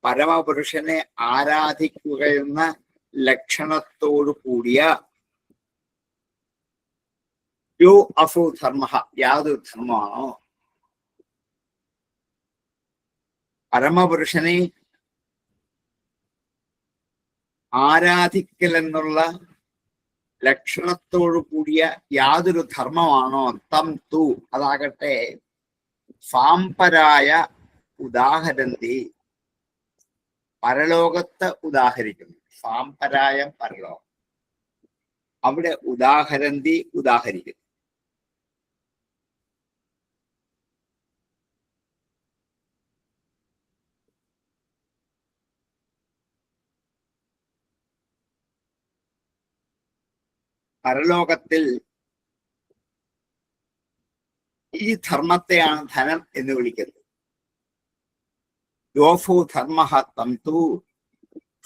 പരമപുരുഷനെ ആരാധിക്കുകയെന്ന ലക്ഷണത്തോടു കൂടിയ യോ അസോ ധർമ്മ, യാതൊരു ധർമ്മമാണോ പരമപുരുഷനെ ആരാധിക്കൽ എന്നുള്ള ലക്ഷണത്തോടു കൂടിയ യാതൊരു ധർമ്മമാണോ തം തു, അതാകട്ടെ സാംപരായ ഉദാഹരന്തി, പരലോകത്ത് ഉദാഹരിക്കുന്നു. സാംപരായം പരലോകം, അവിടെ ഉദാഹരന്തി ഉദാഹരിക്കുന്നു. പരലോകത്തിൽ ഈ ധർമ്മത്തെയാണ് ധനം എന്ന് വിളിക്കുന്നത്. യോഫു ധർമ്മ തം തു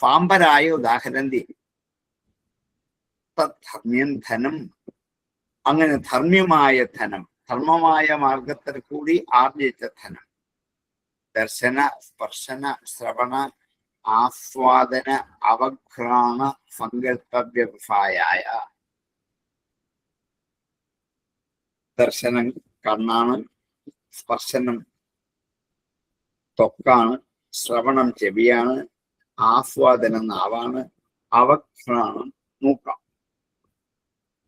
പാമ്പരായ ഉദാഹരന്തി തദ്ധർമ്മ്യം ധനം. അങ്ങനെ ധർമ്മ്യമായ ധനം, ധർമ്മമായ മാർഗത്തിൽ കൂടി ആർജിച്ച ധനം, ദർശന സ്പർശന ശ്രവണ ആസ്വാദന അവഘ്രാണ സങ്കല്പ വ്യവസായ. ദർശനം കണ്ണാണ്, സ്പർശനം ത്വക്കാണ്, ശ്രവണം ചെവിയാണ്, ആസ്വാദനം നാവാണ്, അവഘ്രാണം മൂക്കാം.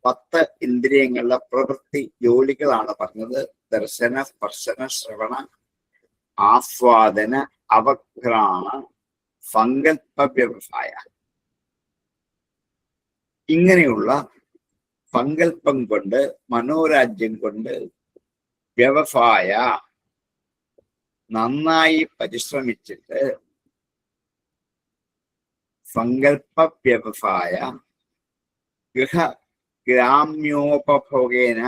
10 ഇന്ദ്രിയങ്ങളുടെ പ്രവൃത്തി ജോലികളാണ് പറഞ്ഞത്. ദർശന സ്പർശന ശ്രവണ ആസ്വാദന അവഘ്രാണ സങ്കല്പ വ്യവസായ. ഇങ്ങനെയുള്ള സങ്കല്പം കൊണ്ട്, മനോരാജ്യം കൊണ്ട് വ്യവസായ നന്നായി പരിശ്രമിച്ചിട്ട് സങ്കല്പ വ്യവസായ ഗ്രാമ്യോപഭോഗേന,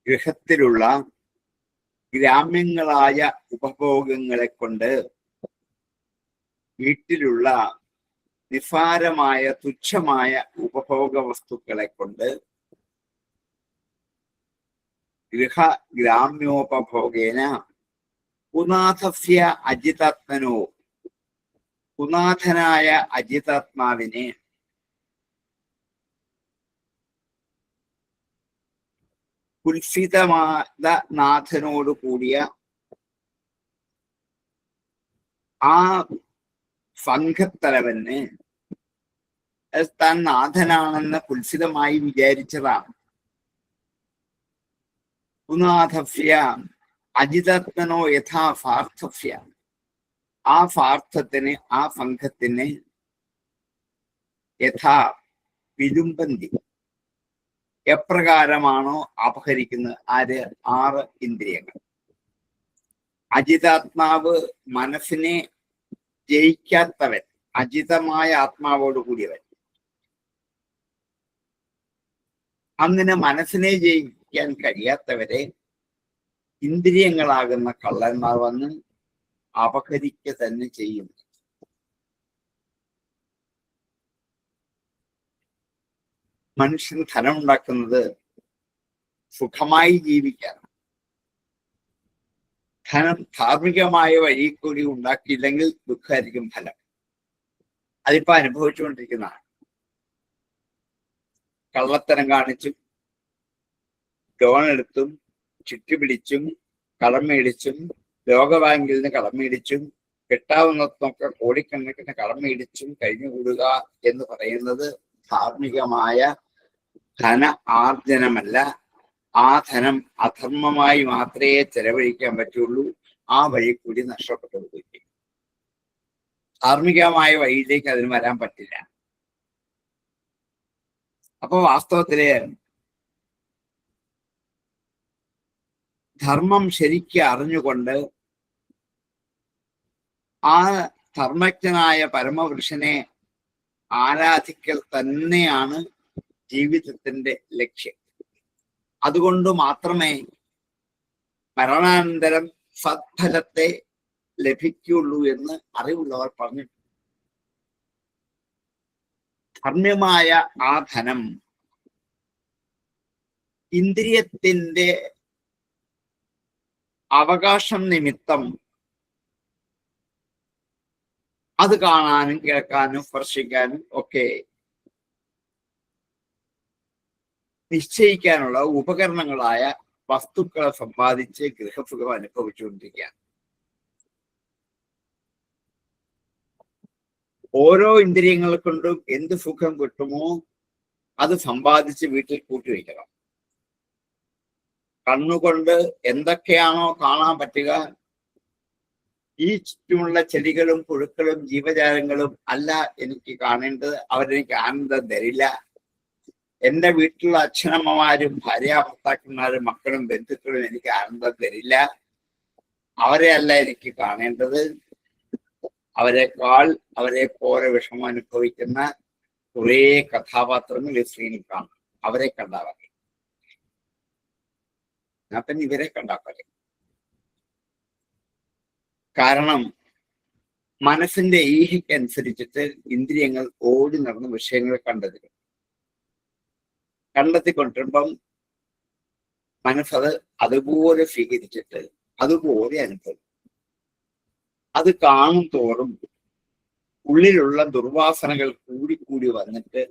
ഗൃഹത്തിലുള്ള ഗ്രാമ്യങ്ങളായ ഉപഭോഗങ്ങളെ കൊണ്ട്, വീട്ടിലുള്ള നിസാരമായ തുച്ഛമായ ഉപഭോഗ വസ്തുക്കളെ കൊണ്ട്, ഗ്രാമ്യോപഭോഗേന പുനാഥസ്യ അജിതാത്മനോ, പുനാഥനായ അജിതാത്മാവിനെ കുൽസിതമാത നാഥനോട് കൂടിയ ആ സംഘത്തലവന് താൻ നാഥനാണെന്ന് കുൽസിതമായി വിചാരിച്ചതാണ്. പുനാഥസ്യ അജിതാത്മനോ യഥാ ഫാർത്ഥസ്യ, ആ ഫാർത്ഥത്തിന്, ആ സംഘത്തിന് യഥാ വിലുംബന്തി, എപ്രകാരമാണോ അപഹരിക്കുന്നത്. 6 ഇന്ദ്രിയങ്ങൾ. അജിതാത്മാവ് മനസ്സിനെ ജയിക്കാത്തവൻ, അജിതമായ ആത്മാവോട് കൂടിയവൻ. അങ്ങനെ മനസ്സിനെ ജയിക്കാൻ കഴിയാത്തവരെ ഇന്ദ്രിയങ്ങളാകുന്ന കള്ളന്മാർ വന്ന് അപഹരിക്കുക തന്നെ ചെയ്യും. മനുഷ്യൻ ധനം ഉണ്ടാക്കുന്നത് സുഖമായി ജീവിക്കാൻ. ധനം ധാർമ്മികമായ വഴി കൂടി ഉണ്ടാക്കിയില്ലെങ്കിൽ ദുഃഖമായിരിക്കും ഫലം. അതിപ്പോ അനുഭവിച്ചുകൊണ്ടിരിക്കുന്നതാണ്. കള്ളത്തരം കാണിച്ചും ലോൺ എടുത്തും ചുറ്റുപിടിച്ചും കടം മേടിച്ചും ലോകബാങ്കിൽ നിന്ന് കടം മേടിച്ചും കിട്ടാവുന്നതൊക്കെ കോടിക്കണക്കിന് കടം മേടിച്ചും കഴിഞ്ഞുകൂടുക എന്ന് പറയുന്നത് ധാർമ്മികമായ ധന ആർജനമല്ല. ആ ധനം അധർമ്മമായി മാത്രമേ ചെലവഴിക്കാൻ പറ്റുള്ളൂ. ആ വഴി കൂടി നഷ്ടപ്പെട്ടു പോയി. ധാർമ്മികമായ വഴിയിലേക്ക് അതിന് വരാൻ പറ്റില്ല. അപ്പൊ വാസ്തവത്തില് ധർമ്മം ശരിക്കും അറിഞ്ഞുകൊണ്ട് ആ ധർമ്മജ്ഞനായ പരമപുരുഷനെ ആരാധിക്കൽ തന്നെയാണ് ജീവിതത്തിന്റെ ലക്ഷ്യം. അതുകൊണ്ട് മാത്രമേ മരണാനന്തരം സത്ഫലത്തെ ലഭിക്കുള്ളൂ എന്ന് അറിവുള്ളവർ പറഞ്ഞു. ധർമ്മ്യമായ ആ ധനം ഇന്ദ്രിയത്തിന്റെ അവകാശം നിമിത്തം അത് കാണാനും കേൾക്കാനും സ്പർശിക്കാനും ഒക്കെ നിശ്ചയിക്കാനുള്ള ഉപകരണങ്ങളായ വസ്തുക്കളെ സമ്പാദിച്ച് ഗൃഹസുഖം അനുഭവിച്ചുകൊണ്ടിരിക്കുകയാണ്. ഓരോ ഇന്ദ്രിയങ്ങളെ കൊണ്ടും എന്ത് സുഖം കിട്ടുമോ അത് സമ്പാദിച്ച് വീട്ടിൽ കൂട്ടിവയ്ക്കണം. കണ്ണുകൊണ്ട് എന്തൊക്കെയാണോ കാണാൻ പറ്റുക, ഈ ചുറ്റുമുള്ള ചെടികളും പുഴുക്കളും ജീവജാലങ്ങളും അല്ല എനിക്ക് കാണേണ്ടത്. അവരെനിക്ക് ആനന്ദം തരില്ല. എൻ്റെ വീട്ടിലുള്ള അച്ഛനമ്മമാരും ഭാര്യാഭർത്താക്കന്മാരും മക്കളും ബന്ധുക്കളും എനിക്ക് ആനന്ദം തരില്ല. അവരെ അല്ല എനിക്ക് കാണേണ്ടത്. അവരെ പോലെ വിഷമം അനുഭവിക്കുന്ന കുറെ കഥാപാത്രങ്ങൾ ഈ സ്ക്രീനിൽ കാണും. അവരെ കണ്ടാൽ മതി. ഞാൻ പിന്നെ ഇവരെ കണ്ടാൽ മതി. കാരണം മനസ്സിന്റെ ഈഹയ്ക്ക് അനുസരിച്ചിട്ട് ഇന്ദ്രിയങ്ങൾ ഓടി നടന്ന് വിഷയങ്ങൾ കണ്ടെത്തിക്കൊണ്ടിരുമ്പം മനസ്സത് അതുപോലെ സ്വീകരിച്ചിട്ട് അതുപോലെ അനുഭവം. അത് കാണും തോറും ഉള്ളിലുള്ള ദുർവാസനകൾ കൂടിക്കൂടി വന്നിട്ട്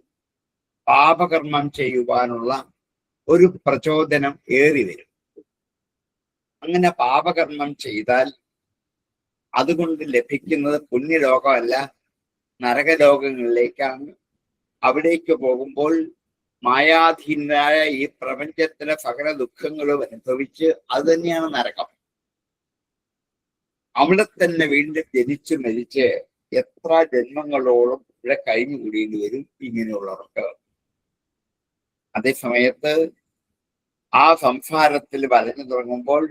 പാപകർമ്മം ചെയ്യുവാനുള്ള ഒരു പ്രചോദനം ഏറി വരും. അങ്ങനെ പാപകർമ്മം ചെയ്താൽ അതുകൊണ്ട് ലഭിക്കുന്നത് പുണ്യലോകമല്ല, നരകലോകങ്ങളിലേക്കാണ്. അവിടേക്ക് പോകുമ്പോൾ മായാധീനായ ഈ പ്രപഞ്ചത്തിലെ സകല ദുഃഖങ്ങളും അനുഭവിച്ച് അത് തന്നെയാണ് നരകം. അവിടെ തന്നെ വീണ്ടും ജനിച്ച് മരിച്ച് എത്ര ജന്മങ്ങളോളം ഇവിടെ കഴിഞ്ഞുകൂടിയേണ്ടി വരും ഇങ്ങനെയുള്ളവർക്ക്. അതേസമയത്ത് ആ സംസാരത്തിൽ വലഞ്ഞു തുടങ്ങുമ്പോൾ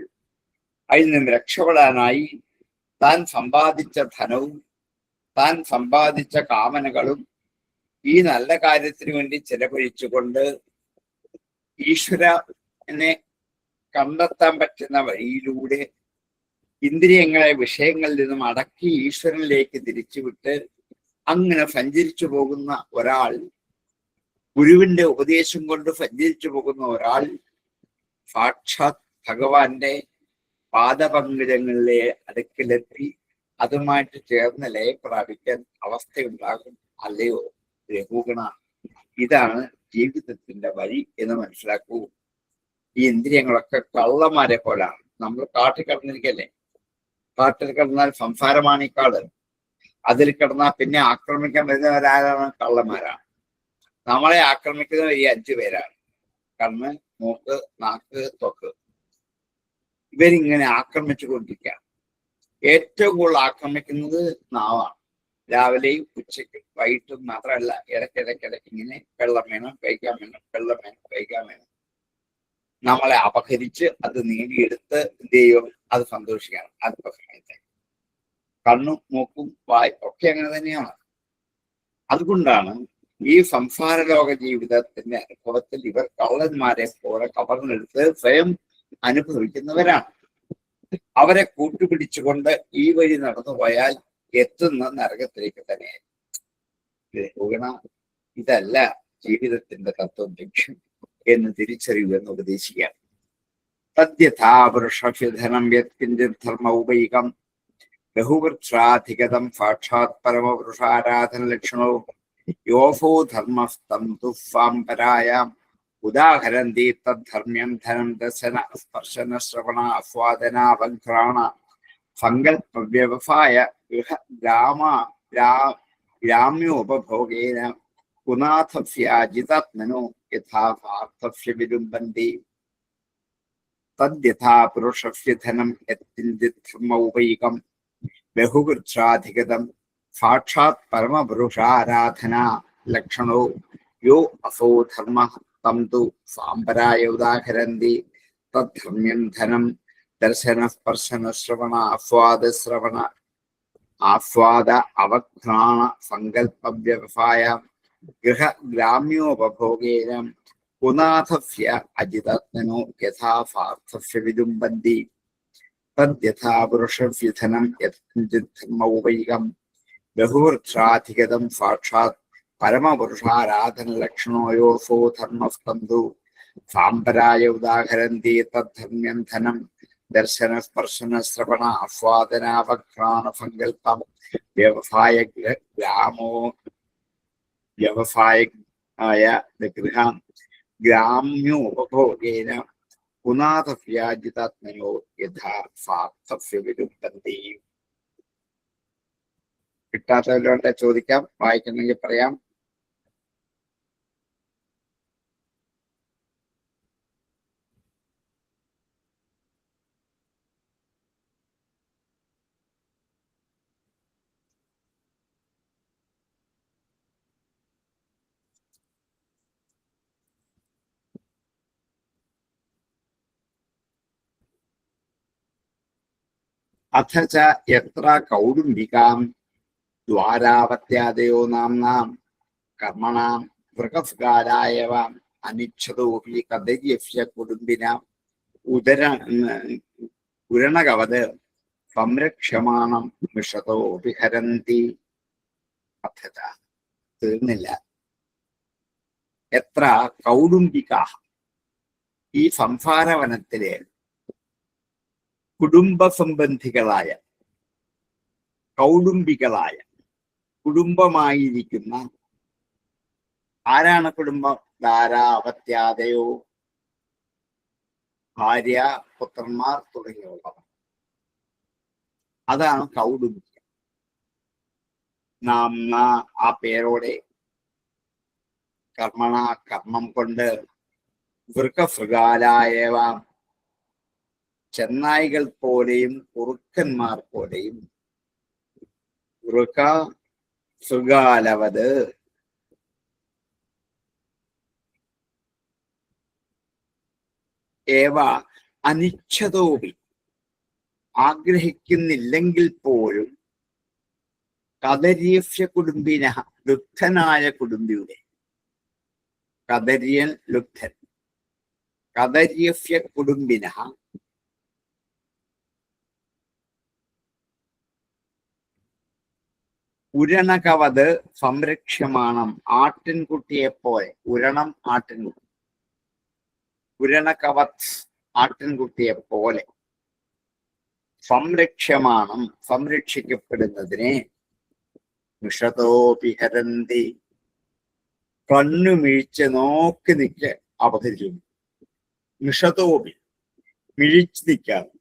അതിൽ നിന്ന് രക്ഷപ്പെടാനായി താൻ സമ്പാദിച്ച ധനവും താൻ സമ്പാദിച്ച കാമനകളും ഈ നല്ല കാര്യത്തിന് വേണ്ടി ചെലവഴിച്ചുകൊണ്ട് ഈശ്വരനെ കണ്ടെത്താൻ പറ്റുന്ന വഴിയിലൂടെ ഇന്ദ്രിയങ്ങളെ വിഷയങ്ങളിൽ നിന്നും അടക്കി ഈശ്വരനിലേക്ക് തിരിച്ചുവിട്ട് അങ്ങനെ സഞ്ചരിച്ചു പോകുന്ന ഒരാൾ, ഗുരുവിന്റെ ഉപദേശം കൊണ്ട് സഞ്ചരിച്ചു പോകുന്ന ഒരാൾ സാക്ഷാത് ഭഗവാന്റെ പാദപങ്കജങ്ങളിലെ അടുക്കിലെത്തി അതുമായിട്ട് ചേർന്ന് ലയം പ്രാപിക്കാൻ അവസ്ഥയുണ്ടാകും. അല്ലയോ രഘുഗണ, ഇതാണ് ജീവിതത്തിന്റെ വഴി എന്ന് മനസ്സിലാക്കൂ. ഈ ഇന്ദ്രിയങ്ങളൊക്കെ കള്ളന്മാരെ പോലാണ്. നമ്മൾ കാട്ടിൽ കിടന്നിരിക്കല്ലേ, കാട്ടിൽ കിടന്നാൽ സംസാരമാണ് ഈ കാട്. അതിൽ കിടന്നാൽ പിന്നെ ആക്രമിക്കാൻ വരുന്നവരാരാണ്? കള്ളന്മാരാണ്. നമ്മളെ ആക്രമിക്കുന്നത് ഈ 5 പേരാണ്: കണ്ണ്, മൂക്ക്, നാക്ക്, ത്വക്ക്. ഇവരിങ്ങനെ ആക്രമിച്ചു കൊണ്ടിരിക്കുകയാണ്. ഏറ്റവും കൂടുതൽ ആക്രമിക്കുന്നത് നാവാണ്. രാവിലെയും ഉച്ചയ്ക്കും വൈകിട്ടും മാത്രമല്ല, ഇടയ്ക്കിടയ്ക്കിടയ്ക്ക് ഇങ്ങനെ വെള്ളം വേണം, കഴിക്കാൻ വേണം, വെള്ളം വേണം, കഴിക്കാൻ വേണം. നമ്മളെ അപഹരിച്ച് അത് നേടിയെടുത്ത് എന്ത് ചെയ്യും? അത് സന്തോഷിക്കണം. അതിപ്പോ സമയത്ത് കണ്ണും മൂക്കും വായ് ഒക്കെ അങ്ങനെ തന്നെയാണ്. അതുകൊണ്ടാണ് ഈ സംസാര ലോക ജീവിതത്തിന്റെ അനുഭവത്തിൽ ഇവർ കള്ളന്മാരെ പോലെ കവർന്നെടുത്ത് സ്വയം അനുഭവിക്കുന്നവരാണ്. അവരെ കൂട്ടുപിടിച്ചുകൊണ്ട് ഈ വഴി നടന്നു പോയാൽ എത്തുന്ന നരകത്തിലേക്ക് തന്നെ. ഇതല്ല ജീവിതത്തിന്റെ തത്വം, ലക്ഷ്യം എന്ന് തിരിച്ചറിയുമെന്ന് ഉപദേശിക്കാം. തദ്യഥാപുരുഷധനം യത്കിഞ്ചിത് ധർമ്മ ഉപൈകം ബഹുവൃക്ഷാധിഗതം സാക്ഷാത് പരമപുരുഷാരാധന ലക്ഷണോ യോഫോ ധർമ്മസ്തം ദുഃസാംപരായാം ഉദാഹരന്തി തദ്ധർമ്മ്യം ധനം ദർശന സ്പർശന ശ്രവണ ആസ്വാദനാവഘ്രാണ സങ്കല്പ വ്യവസായ ഗ്രാമ്യോപഭോഗേന പുനാഥസ്യാജിതാത്മനോ യഥാപാർത്ഥസ്യ വിലുംബന്തി. തദ്യഥാ പുരുഷസ്യ ധനം യത്കിഞ്ചിത് ധർമ്മൗപൈകം ബഹുവൃക്ഷാധിഗതം സാക്ഷാത് പരമപുരുഷാരാധനാ ലക്ഷണോ യോ അസോ ധർമ്മ തം തു സാംപരായ ഉദാഹരന്തി. തദ്ധർമ്മ്യം ധനം ദർശന സ്പർശന ശ്രവണ ആസ്വാദ അവഘ്രാണ സങ്കല്പ വ്യവസായ ഗൃഹഗ്രാമ്യോപഭോഗേന പുനാഥസ്യ അജിതാത്മനോ യഥാപാർത്ഥസ്യ വിലുംബന്തി. തദ്യഥാ പുരുഷസ്യ ധനം യത്കിഞ്ചിത് ധർമ്മൗപൈകം ബഹുവൃക്ഷാധിഗതം സാക്ഷാത് പരമപുരുഷാരാധന ലക്ഷണോയോസോ ധർമ്മസ്തന്തു സാംപരായ ഉദാഹരന്തി. തദ്ധർമ്മ്യം ധനം ദർശന സ്പർശന ശ്രവണ ആസ്വാദനാവഘ്രാണ സങ്കല്പം വ്യവസായ ഗൃഹം ഗ്രാമ്യോപഭോഗേന പുനാഥസ്യാജിതാത്മനോ യഥാ സാർത്ഥസ്യ വിലുംബന്തി. കിട്ടാത്തവരോട് ചോദിക്കാം, വായിക്കണമെങ്കിൽ പറയാം. അഥ ച എത്ര കൗടുംബികാം ദ്വാരാവത്യാദയോ നാംനാം കർമ്മണാം വൃഗസ്കാരായവ അനിച്ഛതോപി കദര്യസ്യ കുടുംബിനാം ഉരണകവത് സംരക്ഷ്യമാണം മിഷതോപി ഹരന്തി. പദ്ധത തീർന്നില്ല. എത്ര കൗടുംബികാ, ഈ സംസാരവനത്തിലെ കുടുംബ സംബന്ധികളായ കൗടുംബികളായ കുടുംബമായിരിക്കുന്ന, ആരാണ് കുടുംബം? ധാരാവത്യാദയോ, ഭാര്യ, പുത്രന്മാർ തുടങ്ങിയുള്ളവർ. അതാണ് കൗടുംബികം. നാം ആ പേരോടെ കർമ്മണ, കർമ്മം കൊണ്ട്, വൃഗഫൃഗാലായവ, ചെന്നായികൾ പോലെയും കുറുക്കന്മാർ പോലെയും, വൃഗ ഫൃഗാലവത്, ഏവ അനിച്ഛതോപി, ആഗ്രഹിക്കുന്നില്ലെങ്കിൽ പോലും, കദര്യസ്യ കുടുംബിന, ലുബ്ധനായ കുടുംബിയുടെ, കദര്യൻ ലുബ്ധൻ, കദര്യസ്യ കുടുംബിന ഉരണകവത് സംരക്ഷ്യമാണം, ആട്ടിൻകുട്ടിയെപ്പോലെ. ഉരണം ആട്ടിൻകുട്ടി, ഉരണകവത് ആട്ടിൻകുട്ടിയെപ്പോലെ. സംരക്ഷ്യമാണം സംരക്ഷിക്കപ്പെടുന്നതിനെ, മിഷതോപി ഹരന്തി കണ്ണുമിഴിച്ച് നോക്കി നിൽക്ക് അപഹരിക്കുന്നു. മിഷതോപി മിഴിച്ച് നിൽക്കാണ്,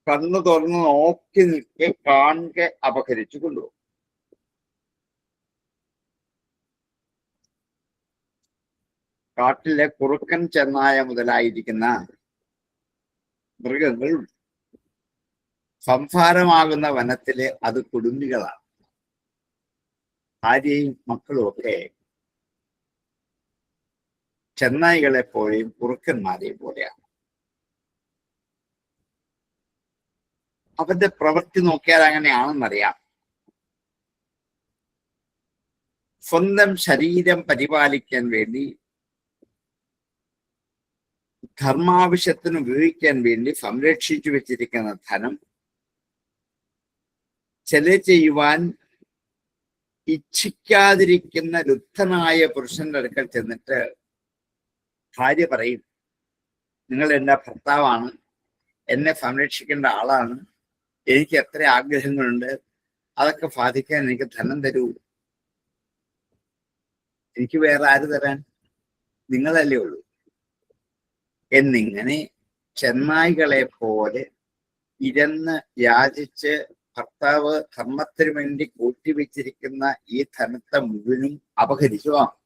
കണ്ണു തുറന്ന് നോക്കി നിൽക്കെ കാണുക അപഹരിച്ചു കൊണ്ടുപോകും. കാട്ടിലെ കുറുക്കൻ ചെന്നായ മുതലായിരിക്കുന്ന മൃഗങ്ങൾ സംസാരമാകുന്ന വനത്തിലെ അത് കുടുംബികളാണ്. ഭാര്യയും മക്കളും ഒക്കെ ചെന്നായികളെ പോലെയും കുറുക്കന്മാരെയും പോലെയാണ്. അവന്റെ പ്രവൃത്തി നോക്കിയാൽ അങ്ങനെയാണെന്നറിയാം. സ്വന്തം ശരീരം പരിപാലിക്കാൻ വേണ്ടി, ധർമാവശ്യത്തിന് ഉപയോഗിക്കാൻ വേണ്ടി സംരക്ഷിച്ചു വെച്ചിരിക്കുന്ന ധനം ചെല ചെയ്യുവാൻ ഇച്ഛിക്കാതിരിക്കുന്ന ലുബ്ധനായ പുരുഷന്റെ അടുക്കൽ ചെന്നിട്ട് ഭാര്യ പറയും, നിങ്ങൾ എൻ്റെ ഭർത്താവാണ്, എന്നെ സംരക്ഷിക്കേണ്ട ആളാണ്, എനിക്ക് എത്ര ആഗ്രഹങ്ങളുണ്ട്, അതൊക്കെ സാധിക്കാൻ എനിക്ക് ധനം തരൂ. എനിക്ക് വേറെ ആര് തരാൻ? നിങ്ങളല്ലേ ഉള്ളൂ എന്നിങ്ങനെ ചെന്നായികളെ പോലെ ഇരന്ന് യാചിച്ച് ഭർത്താവ് ധർമ്മത്തിനു വേണ്ടി കൂട്ടിവെച്ചിരിക്കുന്ന ഈ ധനത്തെ മുഴുവനും അപഹരിച്ചു വാങ്ങും.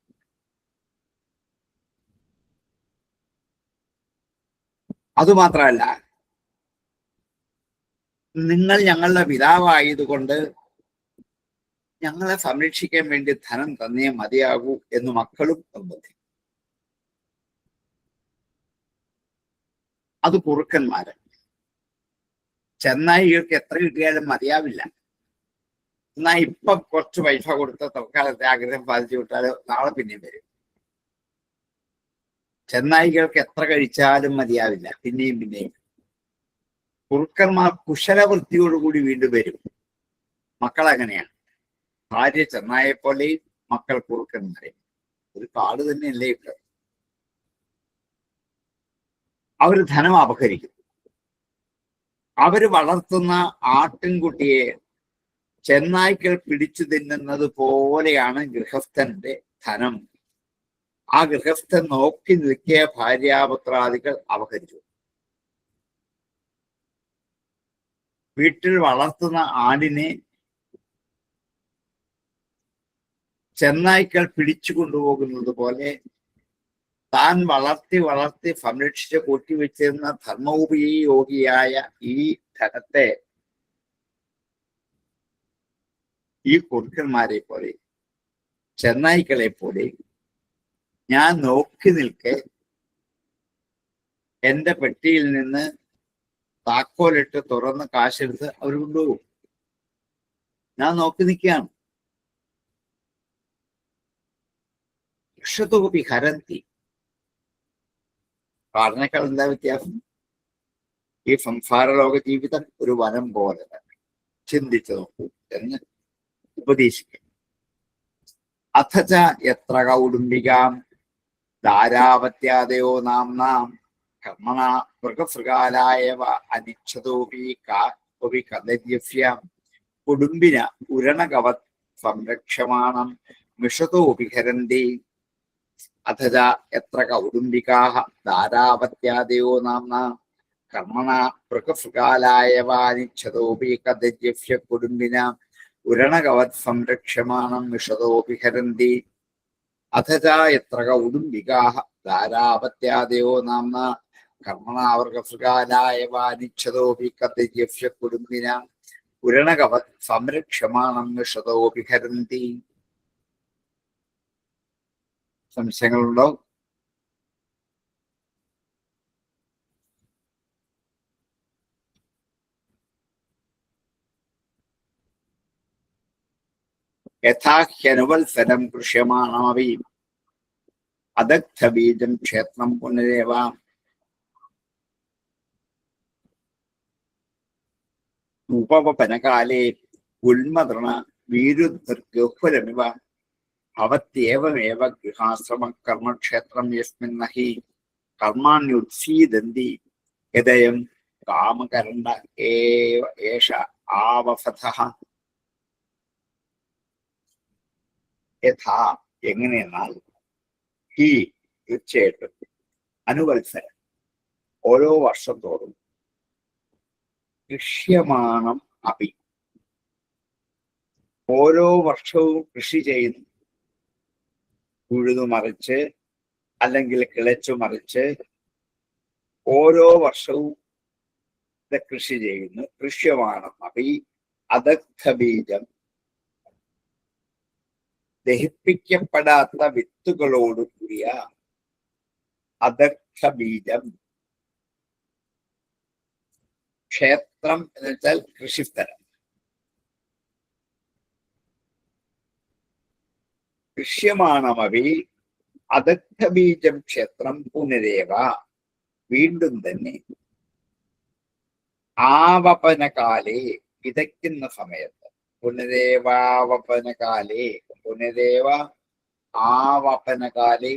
അതുമാത്രമല്ല, നിങ്ങൾ ഞങ്ങളുടെ പിതാവായതുകൊണ്ട് ഞങ്ങളെ സംരക്ഷിക്കാൻ വേണ്ടി ധനം തന്നേ മതിയാകൂ എന്ന് മക്കളും നിർബന്ധിക്കും. അത് കുറുക്കന്മാര്. ചെന്നായികൾക്ക് എത്ര കിട്ടിയാലും മതിയാവില്ല. എന്നാൽ ഇപ്പൊ കുറച്ച് പൈസ കൊടുത്ത് തൽക്കാലത്തെ ആഗ്രഹം സാധിച്ചു വിട്ടാൽ നാളെ പിന്നെയും വരും. ചെന്നായികൾക്ക് എത്ര കഴിച്ചാലും മതിയാവില്ല, പിന്നെയും പിന്നെയും. കുറുക്കന്മാർ കുശലവൃത്തിയോടുകൂടി വീണ്ടും വരും. മക്കൾ അങ്ങനെയാണ്. ഭാര്യ ചെന്നായെ പോലെയും മക്കൾ കുറുക്കന്മാരെ. ഒരു കാട് തന്നെയല്ലേ ഇട്ട്. അവര് ധനം അപഹരിക്കും. അവര് വളർത്തുന്ന ആട്ടിൻകുട്ടിയെ ചെന്നായ്ക്കൾ പിടിച്ചു തിന്നുന്നത് പോലെയാണ് ഗൃഹസ്ഥന്റെ ധനം. ആ ഗൃഹസ്ഥൻ നോക്കി നിൽക്കിയ ഭാര്യാപുത്രാദികൾ അപഹരിച്ചു. വീട്ടിൽ വളർത്തുന്ന ആടിനെ ചെന്നായ്ക്കൾ പിടിച്ചു കൊണ്ടുപോകുന്നത് പോലെ താൻ വളർത്തി വളർത്തി സംരക്ഷിച്ച് കൂട്ടിവെച്ചിരുന്ന ധർമ്മോപയോഗിയായ ഈ ധനത്തെ ഈ കുറുക്കന്മാരെ പോലെ, ചെന്നായ്ക്കളെ പോലെ ഞാൻ നോക്കി നിൽക്കെ എന്റെ പെട്ടിയിൽ നിന്ന് താക്കോലിട്ട് തുറന്ന് കാശെടുത്ത് അവർ കൊണ്ടുപോകും. ഞാൻ നോക്കി നിൽക്കുകയാണ്. മിഷതോപി ഹരന്തി. കാടിനേക്കാൾ എന്താ വ്യത്യാസം? ഈ സംസാര ലോക ജീവിതം ഒരു വനം പോലെ തന്നെ, ചിന്തിച്ചു നോക്കൂ എന്ന് ഉപദേശിക്കും. അഥച എത്ര കൗടുംബികാം ധാരാവത്യാദയോ നാംനാം കർമ്മണ മൃഗസൃഗാലായവ അനിച്ഛതോപി കാപി കദര്യസ്യ കുടുംബിന ഉരണകവത് സംരക്ഷമാണം മിഷതോപി ഹരന്തി. അഥച എത്ര കൗടുംബികാഃ ധാരാവത്യാദയോ നാംനാം കർമ്മണ മൃഗസൃഗാലായവ അനിച്ഛതോപി കദര്യസ്യ കുടുംബിന ഉരണകവത് സംരക്ഷമാണം മിഷതോപി ഹരന്തി. അഥച എത്ര കൗടുംബികാഃ ധാരാപത്യാദയോ നാംന കർമ്മണാവർഗസൃഗാലായവ അനിച്ഛതോപി കദര്യസ്യ കുടുംബിന ഉരണകവത് സംരക്ഷമാണം മിഷതോപി ഹരന്തി. സംശയങ്ങളുണ്ടോ? യഥാഹ്യനുവത്സരം കൃഷ്യമാണമപി അദഗ്ധബീജം ക്ഷേത്രം പുനരേവ. ഉപവപനകാലേ ഉന്മതൃണ വീരുദ്ധർഗഹ്വരമിവ ഭവത്യേവമേവ ഗൃഹാശ്രമ കർമ്മക്ഷേത്രം യസ്മിൻ നഹി കർമാണ്യുത്സീദന്തി യദയം കാമകരണ്ട ഏഷ ആവഫഥഃ. യഥാ എങ്ങനെയെന്നാൽ ഹി തീർച്ചയായിട്ടും അനുവത്സരം ഓരോ വർഷത്തോടും കൃഷ്യമാണം അപി ഓരോ വർഷവും കൃഷി ചെയ്യുന്നു. ഉഴുതുമറിച്ച് അല്ലെങ്കിൽ കിളച്ചു മറിച്ച് ഓരോ വർഷവും കൃഷി ചെയ്യുന്നു. കൃഷ്യമാണം അപി അദഗ്ധബീജം ദഹിപ്പിക്കപ്പെടാത്ത വിത്തുകളോട് കൂടിയ അദഗ്ധബീജം. ക്ഷേത്രം എന്ന് വെച്ചാൽ കൃഷിസ്ഥലം. കൃഷ്യമാണമവി അദഗ്ധബീജം ക്ഷേത്രം പുനരേവ വീണ്ടും തന്നെ ആവപനകാലേ വിതയ്ക്കുന്ന സമയത്ത് പുനരേവാവപനകാലേ പുനരേവ ആവപനകാലേ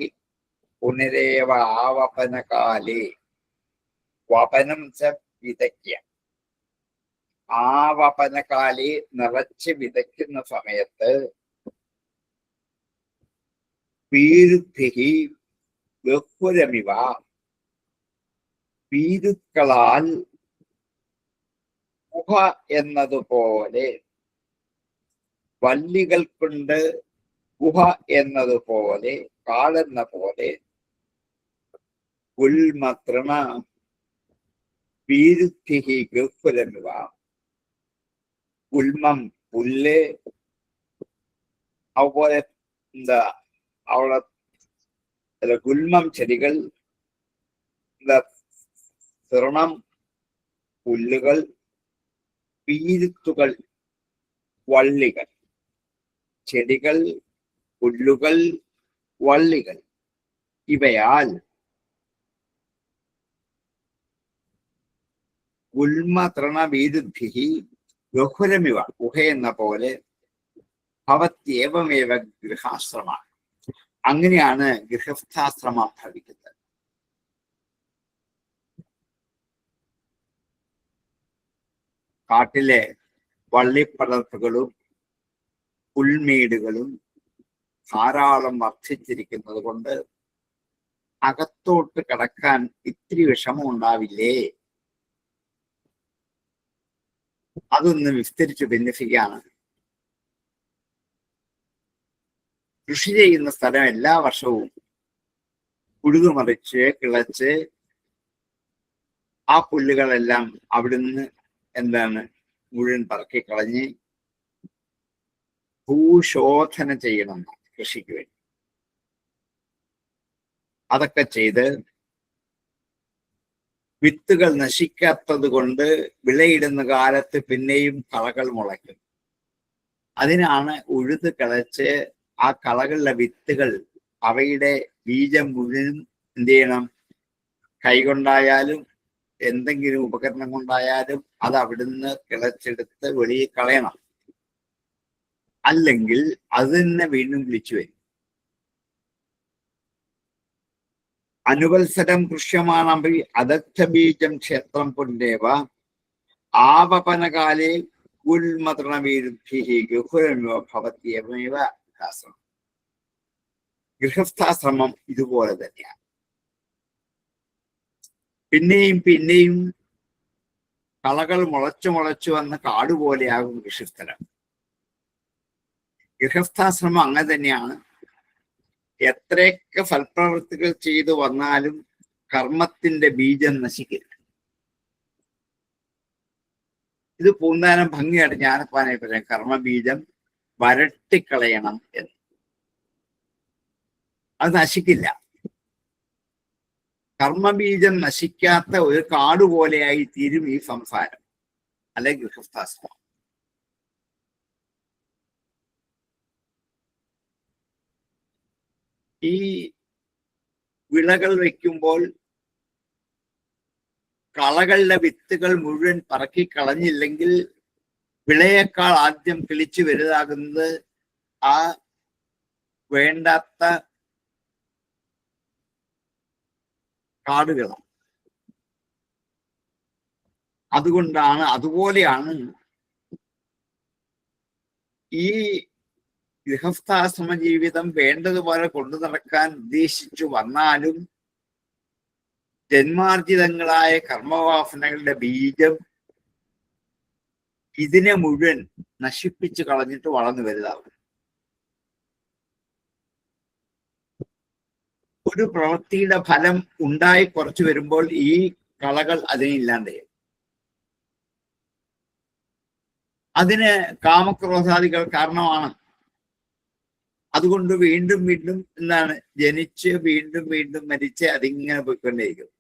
പുനരേവ ആവപനകാലേ വപനം ച വിതയ്ക്കുക. ആവപനകാലേ നിറച്ച് വിതയ്ക്കുന്ന സമയത്ത് പീരുദ്ധിഹി ബഹുരമിവ പീരുക്കളാൽ ഗുഹ എന്നതുപോലെ വല്ലികൾ കൊണ്ട് ഗുഹ എന്നതുപോലെ കാടെന്ന പോലെ ഉൽമതൃണ പീരുദ്ധിഹി ഗഹുരമിവ ഉൽമം പുല്ല് അതുപോലെ എന്താ അവിടെ ഗുൽമം ചെടികൾ തൃണം പുല്ലുകൾ പീരുത്തുകൾ വള്ളികൾ ചെടികൾ പുല്ലുകൾ വള്ളികൾ ഇവയാൽ ഗുൽമ തൃണ വീരുദ്ധിഹി ബഹുരമിവ ഗുഹയെന്ന പോലെ ഭവത്യേവമേവ ഗൃഹാശ്രമ അങ്ങനെയാണ് ഗൃഹസ്ഥാശ്രമം ഭവിക്കുന്നത്. കാട്ടിലെ വള്ളിപ്പടർപ്പുകളും പുൽമേടുകളും ധാരാളം വർദ്ധിച്ചിരിക്കുന്നത് കൊണ്ട് അകത്തോട്ട് കടക്കാൻ ഇത്തിരി വിഷമം ഉണ്ടാവില്ലേ? അതൊന്ന് വിസ്തരിച്ച് ഭിന്നിപ്പിക്കുകയാണ്. കൃഷി ചെയ്യുന്ന സ്ഥലം എല്ലാ വർഷവും ഉഴുതുമറിച്ച് കിളച്ച് ആ പുല്ലുകളെല്ലാം അവിടുന്ന് മുഴുവൻ പറക്കി കളഞ്ഞ് ഭൂശോധന ചെയ്യണം കൃഷിക്ക് വേണ്ടി. അതൊക്കെ ചെയ്ത് വിത്തുകൾ നശിക്കാത്തത് കൊണ്ട് വിളയിടുന്ന കാലത്ത് പിന്നെയും കളകൾ മുളയ്ക്കും. അതിനാണ് ഉഴുത് കിളച്ച് ആ കളകളുടെ വിത്തുകൾ അവയുടെ ബീജം മുഴുവനും എന്ത് ചെയ്യണം? കൈകൊണ്ടായാലും എന്തെങ്കിലും ഉപകരണം കൊണ്ടായാലും അത് അവിടുന്ന് കിളച്ചെടുത്ത് വെളിയിൽ കളയണം. അല്ലെങ്കിൽ അത് തന്നെ വീണ്ടും വിളിച്ചു വരും. അനുവത്സരം കൃഷ്യമാണമ്പി അദഗ്ധബീജം ക്ഷേത്രം പുനരേവ ആവപനകാലേ ഉന്മതൃണവിരുദ്ധിഃ ഗഹുരമിവ ഭവത്യവമേവ ഗൃഹാശ്രമം. ഗൃഹസ്ഥാശ്രമം ഇതുപോലെ തന്നെയാണ്. പിന്നെയും പിന്നെയും കളകൾ മുളച്ചു വന്ന കാടുപോലെയാകും ഗൃഹസ്ഥലം. ഗൃഹസ്ഥാശ്രമം അങ്ങനെ തന്നെയാണ്. എത്രയൊക്കെ ഫൽപ്രവൃത്തികൾ ചെയ്തു വന്നാലും കർമ്മത്തിന്റെ ബീജം നശിക്കില്ല. ഇത് പൂന്താനം ഭംഗിയായിട്ട് ജ്ഞാനപ്പാനെ പറയാം. കർമ്മബീജം വരട്ടിക്കളയണം എന്ന്. അത് നശിക്കില്ല. കർമ്മബീജം നശിക്കാത്ത ഒരു കാട് പോലെയായി തീരും ഈ സംസാരം, അല്ലെങ്കിൽ ഗൃഹസ്ഥാശ്രമം. ഈ വിളകൾ വയ്ക്കുമ്പോൾ കളകളുടെ വിത്തുകൾ മുഴുവൻ പറക്കി കളഞ്ഞില്ലെങ്കിൽ വിളയേക്കാൾ ആദ്യം കിളിച്ചു വലുതാകുന്നത് ആ വേണ്ടാത്ത കാടുകളാണ്. അതുപോലെയാണ് ഈ ഗൃഹസ്ഥാശ്രമ ജീവിതം വേണ്ടതുപോലെ കൊണ്ടു നടക്കാൻ ഉദ്ദേശിച്ചു വന്നാലും ജന്മാർജിതങ്ങളായ കർമ്മവാസനകളുടെ ബീജം ഇതിനെ മുഴുവൻ നശിപ്പിച്ചു കളഞ്ഞിട്ട് വളർന്നു വലുതാവും. ഒരു പ്രവൃത്തിയുടെ ഫലം ഉണ്ടായി കുറച്ചു വരുമ്പോൾ ഈ കളകൾ അതിനെ ഇല്ലാണ്ട് ചെയ്യും. അതിന് കാമക്രോധാദികൾ കാരണമാണ്. അതുകൊണ്ട് വീണ്ടും വീണ്ടും എന്താണ് ജനിച്ച് വീണ്ടും വീണ്ടും മരിച്ച് അതിങ്ങനെ പോയിക്കൊണ്ടേയിരിക്കും.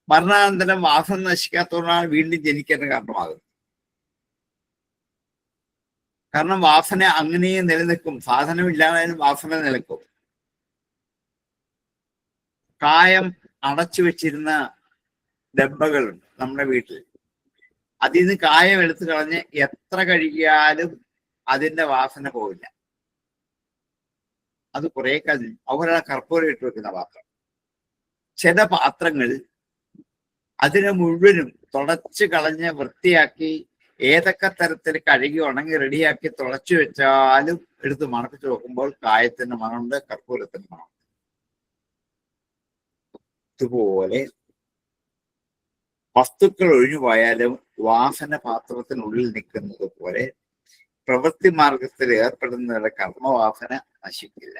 മരണാനന്തരം വാസന നശിക്കാത്തതുകൊണ്ടാണ് വീണ്ടും ജനിക്കാൻ കാരണമാകുന്നത്. കാരണം വാസന അങ്ങനെയും നിലനിൽക്കും. സാധനമില്ലാതായാലും വാസന നിലനിൽക്കും. കായം അടച്ചു വെച്ചിരുന്ന ഡബ്ബകളുണ്ട് നമ്മുടെ വീട്ടിൽ. അതിൽ നിന്ന് കായം എടുത്തു കളഞ്ഞ് എത്ര കഴുകിയാലും അതിന്റെ വാസന പോവില്ല. അത് കുറെ കാലം അവരാ കർപ്പൂരം ഇട്ട് വെക്കുന്ന പാത്രം. ചില പാത്രങ്ങൾ അതിനെ മുഴുവനും തുടച്ച് കളഞ്ഞ് വൃത്തിയാക്കി ഏതൊക്കെ തരത്തിൽ കഴുകി ഉണങ്ങി റെഡിയാക്കി തുളച്ചു വെച്ചാലും എടുത്ത് മണപ്പിച്ച് നോക്കുമ്പോൾ കായത്തിന്റെ മണമുണ്ട്, കർപ്പൂരത്തിന്റെ മണമുണ്ട്. ഇതുപോലെ വസ്തുക്കൾ ഒഴിഞ്ഞുപോയാലും വാസന പാത്രത്തിനുള്ളിൽ നിൽക്കുന്നത് പോലെ പ്രവൃത്തി മാർഗത്തിൽ ഏർപ്പെടുന്നവരുടെ കർമ്മവാസന നശിക്കില്ല.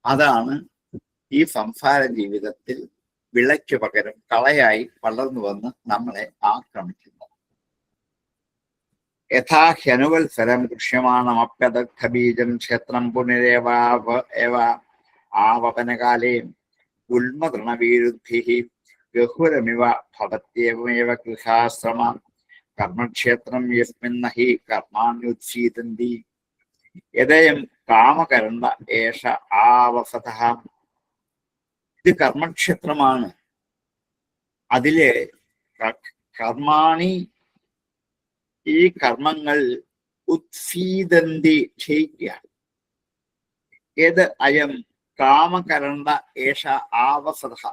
അതാണ് ഈ സംസാര ജീവിതത്തിൽ വിളയ്ക്ക് പകരം കളയായി വളർന്നു വന്ന് നമ്മളെ ആക്രമിക്കുന്നത്. യഥാഹ്യനുവത്സരം ദൃശ്യമാണമപ്യദഗ്ധബീജം ക്ഷേത്രം പുനരേവ ആവപനകാലേ ഉന്മതൃണവിരുദ്ധിഃ ഗഹുരമിവ ഭവത്യവമേവ ഗൃഹാശ്രമ കർമ്മക്ഷേത്രം യസ്മിന്ന ഹി കർമാണ്യുച്ഛീദന്തി യദയം കാമകരണ്ട ഏഷ ആവസതഃ. ഇത് കർമ്മക്ഷേത്രമാണ്. അതില് കർമാണി, ഈ കർമ്മങ്ങൾ ഉത്സീദന്തി ക്ഷയിക്കുക. ഏത് അയം കാമകരണ്ട ഏഷ ആവസതഃ.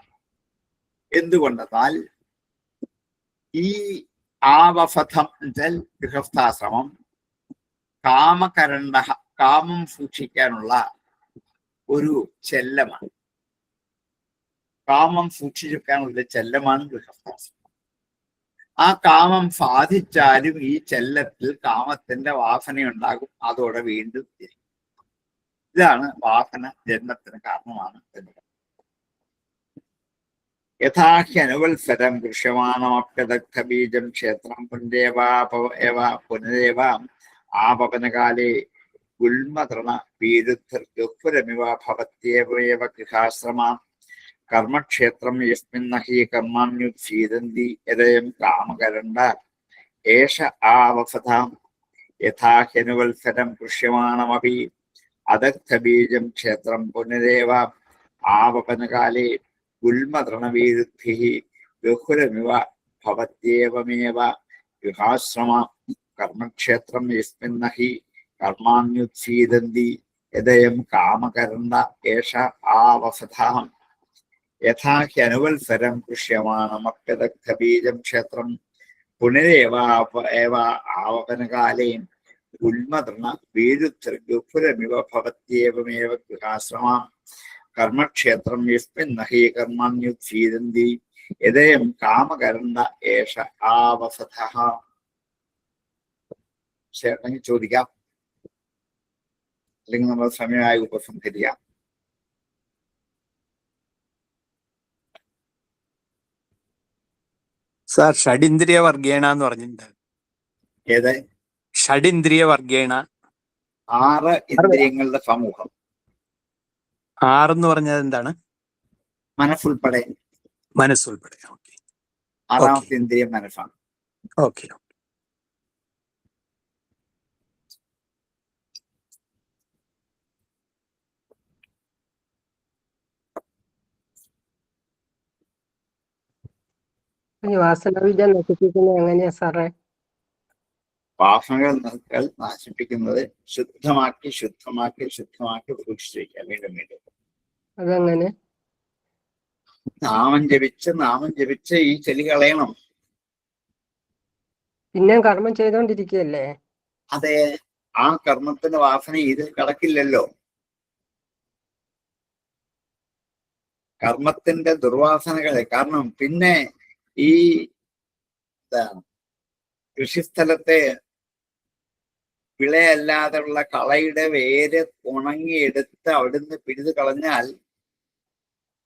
എന്തുകൊണ്ടെന്നാൽ ഈ ആവസതം എന്നാൽ ഗൃഹസ്ഥാശ്രമം കാമകരണ്ട, കാമം സൂക്ഷിക്കാനുള്ള ഒരു ചെല്ലമാണ്. കാമം സൂക്ഷിച്ചെടുക്കാനുള്ള ചെല്ലമാണ് ഗൃഹസ്ഥാശ്രമം. ആ കാമം സാധിച്ചാലും ഈ ചെല്ലത്തിൽ കാമത്തിന്റെ വാസനയുണ്ടാകും. അതോടെ വീണ്ടും തിരിക്കും. ഇതാണ് വാസന ജന്മത്തിന് കാരണമാണ് എന്ന്. യഥാഹ്യനുവത്സരം ദൃശ്യമാണമപ്യദഗ്ധബീജം ക്ഷേത്രം പുനരേവ ആപപനകാലേ ഉന്മതൃണ വിരുദ്ധിർഗഹുരമിവ ഭവത്യവമേവ ഗൃഹാശ്രമ കർമ്മക്ഷേത്രം യസ്മിന്ന ഹി കർമാണ്യുച്ഛീദന്തി യദയം കാമകരണ്ട ഏഷ ആവസതാം. യഥാ ഹ്യനുവത്സരം കൃഷ്യമാണമപി അദഗ്ധബീജം ക്ഷേത്രം പുനരേവ ആവപനകാലേ ഗുൽമതൃണവീരുദ്ഭിഃ ബഹുരമിവ ഭവത്യേവമേവ ഗൃഹാശ്രമ കർമ്മക്ഷേത്രം യസ്മിന്നഹി കർമാണ്യുച്ഛീദന്തി യദയം കാമകരണ്ട ഏഷ ആവസതഃ യഥാ ഹ്യനുവത്സരം കൃഷ്യമാണമപ്യദഗ്ധബീജം ക്ഷേത്രം പുനരേവ ആവപനകാലേ ഉന്മതൃണ വീരുദ്ധർഗുഫുരമിവ ഭവത്യേവമേവ ഗൃഹാശ്രമ കർമ്മക്ഷേത്രം യസ്മിന്നഹി കർമാണ്യുച്ഛീദന്തി യദയം കാമകരണ്ട ഏഷ ആവസതഃ. ചേട്ടനെങ്കിൽ ചോദിക്കാം, അല്ലെങ്കിൽ നമ്മൾ സമയമായി ഉപസംഹരിക്കാം. സാർ ഷഡിന്ദ്രിയ വർഗേണ എന്ന് പറഞ്ഞിട്ടുണ്ട്. ഏത്? ഷഡിന്ദ്രിയ വർഗേണ. 6 ഇന്ദ്രിയങ്ങളുടെ സമൂഹം. 6 എന്ന് പറഞ്ഞത് എന്താണ്? മനസ്സുൾപ്പെടെ. മനസ്സുൾപ്പെടെ. ഓക്കെ. 6ാമത്തെ ഇന്ദ്രിയം മനസ്സാണ്. ഓക്കെ. ഈ വാസനബീജം നശിപ്പിക്കുന്നത് എങ്ങനെയാ സാറേ? വാസനകൾ നശിപ്പിക്കുന്നത് ശുദ്ധമാക്കി ശുദ്ധമാക്കി ശുദ്ധമാക്കി സൂക്ഷിച്ചു വയ്ക്കുക. വീണ്ടും വീണ്ടും അതെങ്ങനെ? നാമം ജപിച്ച് ഈ ചെലി കളയണം. പിന്നെ കർമ്മം ചെയ്തോണ്ടിരിക്കുകയല്ലേ? അതെ, ആ കർമ്മത്തിന്റെ വാസന ഇതിൽ കടക്കില്ലല്ലോ. കർമ്മത്തിന്റെ ദുർവാസനകളെ കാരണം പിന്നെ ഈ കൃഷിസ്ഥലത്തെ വിളയല്ലാതെയുള്ള കളയുടെ വേര് ഉണങ്ങിയെടുത്ത് അവിടുന്ന് പിഴുത് കളഞ്ഞാൽ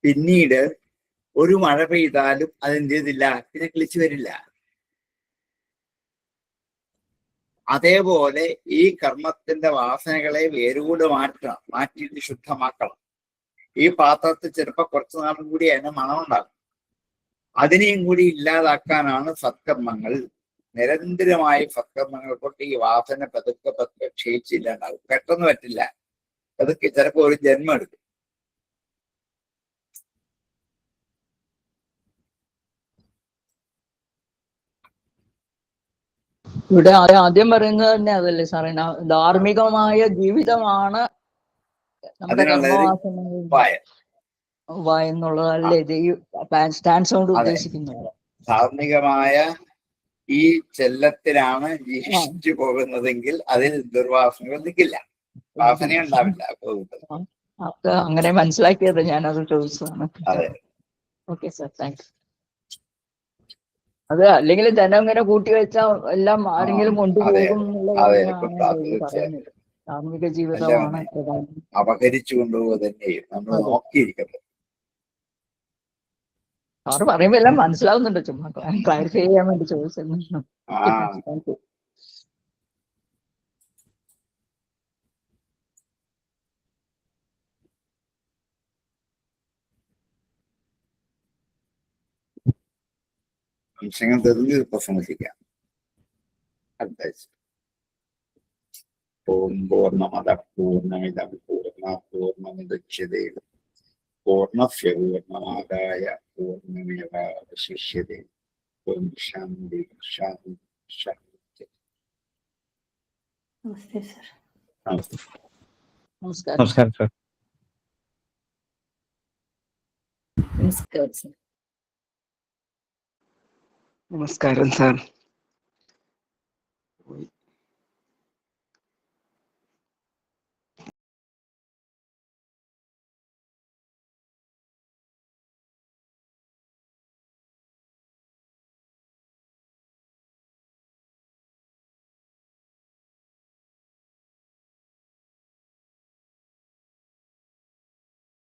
പിന്നീട് ഒരു മഴ പെയ്താലും അതിൻ്റെ ഇതില്ല, പിന്നെ കിളിച്ചു വരില്ല. അതേപോലെ ഈ കർമ്മത്തിന്റെ വാസനകളെ വേരുകൂടെ മാറ്റിയിട്ട് ശുദ്ധമാക്കണം. ഈ പാത്രത്തിൽ ചിലപ്പോൾ കുറച്ചു നാളും കൂടി അതിന് മണമുണ്ടാകും. അതിനെയും കൂടി ഇല്ലാതാക്കാനാണ് സത്കർമ്മങ്ങൾ. നിരന്തരമായ സത്കർമ്മങ്ങൾ കൊണ്ട് ഈ വാസന പതുക്കെ ക്ഷയിച്ചില്ലാണ്ടാകും. പെട്ടെന്ന് പറ്റില്ല, പതുക്കെ ചിലപ്പോൾ ഒരു ജന്മം എടുക്കും. ഇവിടെ ആദ്യം പറയുന്നത് തന്നെ അതല്ലേ സാറേ, ധാർമ്മികമായ ജീവിതമാണ് നമ്മുടെ എന്നുള്ളതല്ലേ ഇത് ഈ സ്റ്റാൻസ് കൊണ്ട് ഉദ്ദേശിക്കുന്നത്. ധാർമ്മികമായ ഈ ചെല്ലത്തിലാണ് ജീവിച്ചു പോകുന്നതെങ്കിൽ അതിൽ ദുർവാസനകൾ നിൽക്കില്ല, വാസന ഉണ്ടാവില്ല. അങ്ങനെ മനസ്സിലാക്കിയത് ഞാനത് ചോദിച്ചതാണ്. Okay sir, thanks. അത് അല്ലെങ്കിൽ ജനം ഇങ്ങനെ കൂട്ടി വെച്ചാൽ എല്ലാം ആരെങ്കിലും കൊണ്ടുപോകും പറയുന്നത്. ധാർമ്മിക ജീവിതമാണ് പ്രധാനം. അപഹരിച്ചു കൊണ്ടുപോകുക തന്നെയും നമ്മൾ നോക്കിയിരിക്കുന്നത്. സാറ് പറയുമ്പോ എല്ലാം മനസ്സിലാവുന്നുണ്ട്, ചുമ്മാ ക്ലാരിഫൈ ചെയ്യാൻ വേണ്ടി ചോദിച്ചു. അംശങ്ങൾ തെളിഞ്ഞ് പ്രസംഗിക്കാം. ഓം പൂർണ്ണമദ പൂർണ്ണമിദം പൂർണ്ണാത് പൂർണ്ണമുദച്യതേ പൂർണ്ണസ്യ പൂർണ്ണമാദായ പൂർണ്ണമേവാവശിഷ്യതേ. ഓം ശാന്തി ശാന്തി ശാന്തി. നമസ്തേ സർ. നമസ്കാരം. നമസ്കാരം സാർ. നമസ്കാരം സാർ. നമസ്കാരം സാർ.